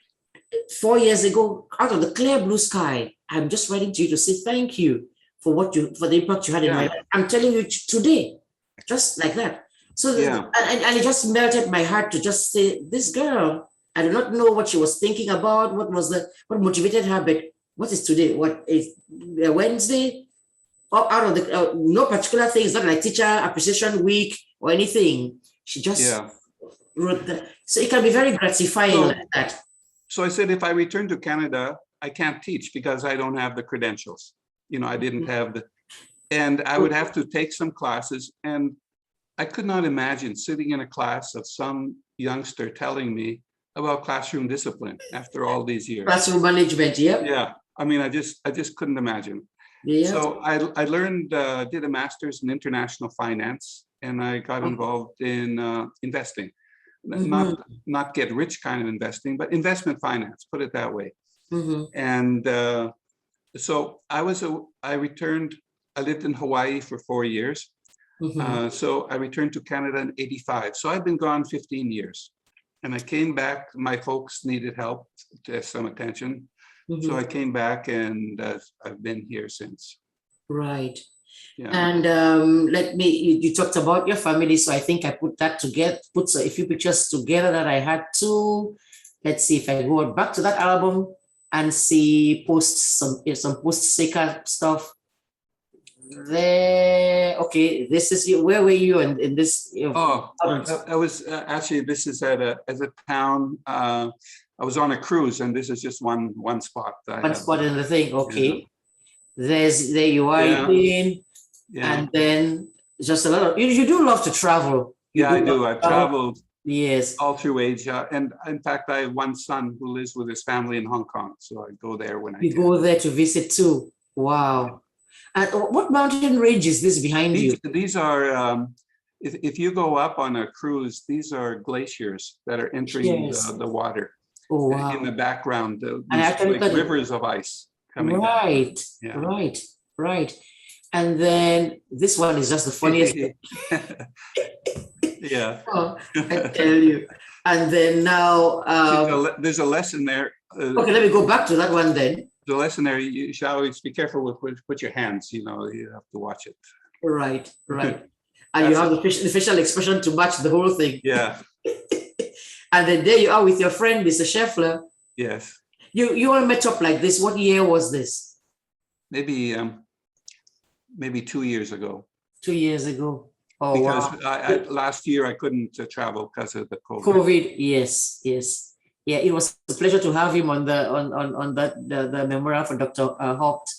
4 years ago, out of the clear blue sky. I'm just writing to you to say thank you for the impact you had in my life. I'm telling you today, just like that. So and it just melted my heart to just say, this girl, I do not know what she was thinking about, what motivated her, but what is today? What is Wednesday? Out of the no particular thing. It's not like teacher appreciation week or anything. She just wrote that. So it can be very gratifying like that. So I said, if I return to Canada, I can't teach because I don't have the credentials. You know, I didn't have and I would have to take some classes, and I could not imagine sitting in a class of some youngster telling me about classroom discipline after all these years. Classroom management, yeah. I mean, I just couldn't imagine. Yeah. So I learned, did a master's in international finance, and I got involved in investing. Not get rich kind of investing, but investment finance, put it that way. And so I returned. I lived in Hawaii for 4 years. So I returned to Canada in '85. So I've been gone 15 years. And I came back. My folks needed help, some attention. So I came back, and I've been here since. Right. Yeah. And you talked about your family. So I think I put that together, put a few pictures together that I had to. Let's see if I go back to that album and see some post-Saker stuff. There, okay, this is you. Where were you in this? I was actually, this is at a town. I was on a cruise, and this is just one spot. One spot in the thing. Okay, there you are again, and then just a lot of you do love to travel. I do. I've traveled. Yes, all through Asia, and in fact, I have one son who lives with his family in Hong Kong, so I go there when I can. You go there to visit too. Wow. And what mountain range is this behind you? These are, if you go up on a cruise, these are glaciers that are entering the water. Oh, wow. In the background, like rivers of ice coming down. Right. And then this one is just the funniest. I tell you. And then now there's a lesson there. Okay, let me go back to that one then. The lesson there, you should always be careful with your hands. You know, you have to watch it. Right. And you have the facial expression to match the whole thing. Yeah. And then there you are with your friend, Mr. Scheffler. Yes. You all met up like this. What year was this? Maybe 2 years ago. 2 years ago. Oh, because wow. Last year I couldn't travel because of the COVID. COVID, yes. Yeah, it was a pleasure to have him on the memorial for Dr. Haupt.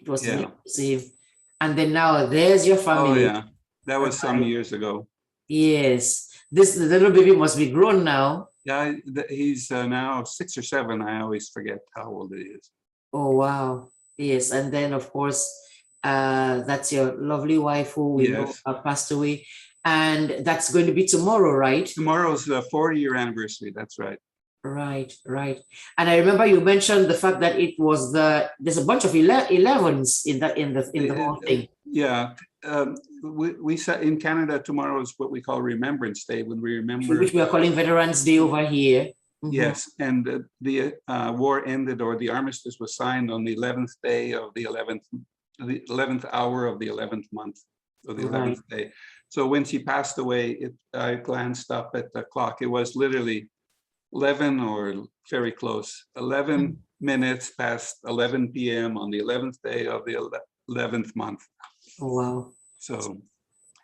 It was nice to see him. And then now there's your family. Oh yeah, that was some years ago. Yes, the little baby must be grown now. Yeah, he's now 6 or 7. I always forget how old he is. Oh wow, yes. And then of course, that's your lovely wife who we know passed away, and that's going to be tomorrow, right? Tomorrow's the 4-year anniversary. That's right. Right. And I remember you mentioned the fact that it was there's a bunch of 11s in the whole thing. Yeah. We said in Canada, tomorrow is what we call Remembrance Day, when we remember, which we are calling Veterans Day over here. Yes, and the war ended, or the armistice was signed on the 11th day of the 11th hour of the 11th month of the 11th day. So when she passed away, I glanced up at the clock. It was literally 11, or very close, 11 minutes past 11 p.m. on the 11th day of the 11th month. Oh, wow. So,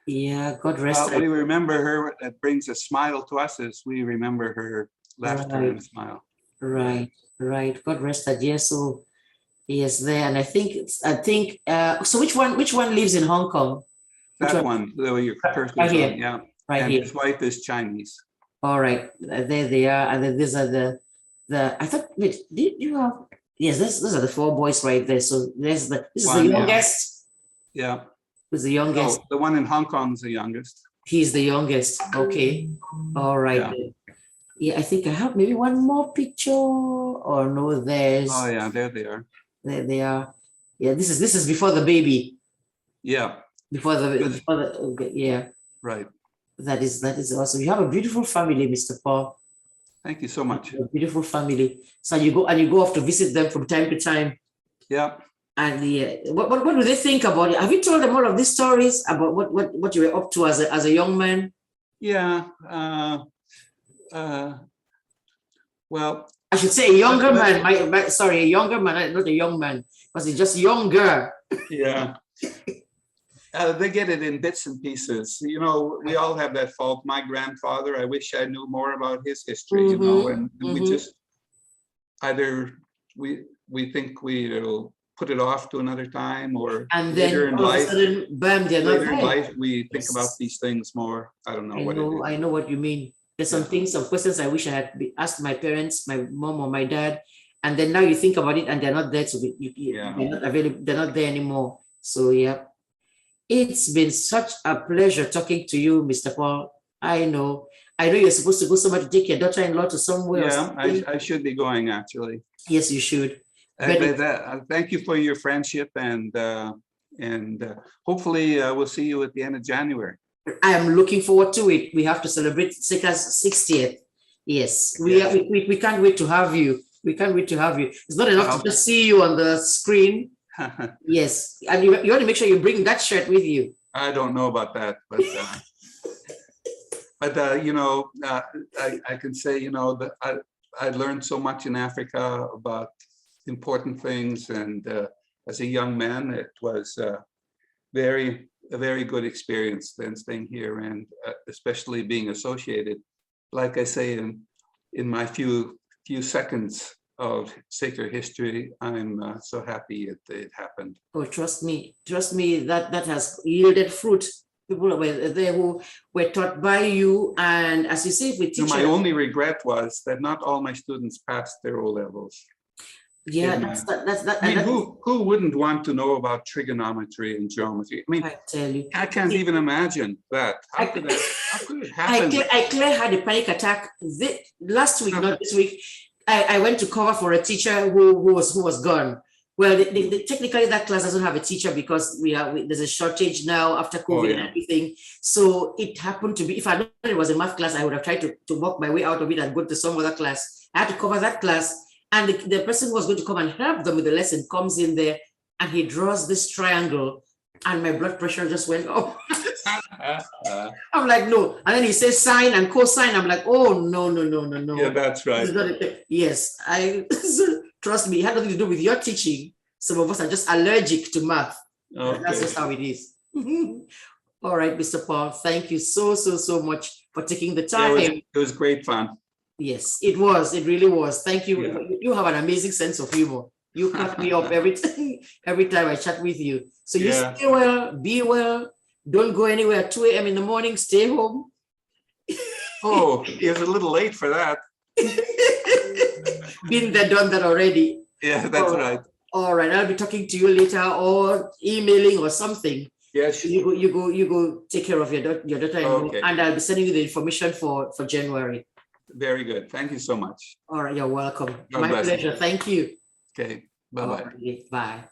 yeah, God rest her. We remember her. It brings a smile to us as we remember her laughter and smile. Right. God rest her dear soul. Yes, there. And I think, so which one lives in Hong Kong? That one, your first one, yeah. Right and here. His wife is Chinese. All right, there they are, and then these are the. I thought, wait, did you have? Yes, those are the four boys right there. So this is the One, yeah. youngest. Yeah. Who's the youngest? No, the one in Hong Kong is the youngest. He's the youngest. Okay. All right. Yeah. Then. Yeah, I think I have maybe one more picture. Or no, there's. Oh yeah, there they are. There they are. Yeah, this is before the baby. Yeah. Before the okay, yeah. Right. That is awesome. You have a beautiful family, Mr. Paul. Thank you so much. A beautiful family. So you go off to visit them from time to time. Yeah. And what do they think about it? Have you told them all of these stories about what you were up to as a young man? Yeah. Well, I should say a younger man. Sorry, a younger man, not a young man, because he's just younger. Yeah. They get it in bits and pieces. You know, we all have that fault. My grandfather, I wish I knew more about his history, you know, and we just either we think we'll put it off to another time, or and then later in life, sudden, bam, later in life we think about these things more. I don't know what it is. I know what you mean. There's some things, some questions I wish I had asked my parents, my mom or my dad, and then now you think about it and they're not there, so they're not available, they're not there anymore. So yeah, it's been such a pleasure talking to you, Mr. Paul. I know you're supposed to go somewhere to take your daughter-in-law to somewhere. Yeah, I should be going actually. Yes, you should. Thank you for your friendship, and hopefully we'll see you at the end of January. I am looking forward to it. We have to celebrate Seker's 60th. Yes, we can't wait to have you. We can't wait to have you. It's not enough to just see you on the screen. Yes, and you want to make sure you bring that shirt with you. I don't know about that, but you know, I can say, you know, that I learned so much in Africa about important things, and as a young man, it was a very good experience then staying here, and especially being associated, like I say, in my few seconds of Saker history, I'm so happy it happened. Oh, trust me, that has yielded fruit. People were there who were taught by you, and as you say, with teachers. My only regret was that not all my students passed their O levels. Yeah, I mean, who wouldn't want to know about trigonometry and geometry? I mean, I tell you, I can't even imagine that. How could it happen? Claire had a panic attack last week, not this week. I went to cover for a teacher who was gone. Well, technically that class doesn't have a teacher because there's a shortage now after COVID and everything. So it happened to be, if I known it was a math class, I would have tried to work my way out of it and go to some other class. I had to cover that class. And the person who was going to come and help them with the lesson comes in there and he draws this triangle and my blood pressure just went up. I'm like, no. And then he says sine and cosine. I'm like, oh, no. Yeah, that's right. Yes, trust me, it had nothing to do with your teaching. Some of us are just allergic to math. Okay. That's just how it is. All right, Mr. Paul, thank you so much for taking the time. Yeah, it was great fun. Yes, it was. It really was. Thank you. Yeah. You have an amazing sense of humor. You crack me up every time I chat with you. So you stay well, be well. Don't go anywhere at 2 a.m. in the morning. Stay home. Oh, it's a little late for that. Been there, done that already. Yeah, that's right. All right, I'll be talking to you later or emailing or something. Yes. You go take care of your daughter, okay. And I'll be sending you the information for January. Very good. Thank you so much. All right, you're welcome. God My bless pleasure. you. Thank you. Okay. Bye-bye. Bye.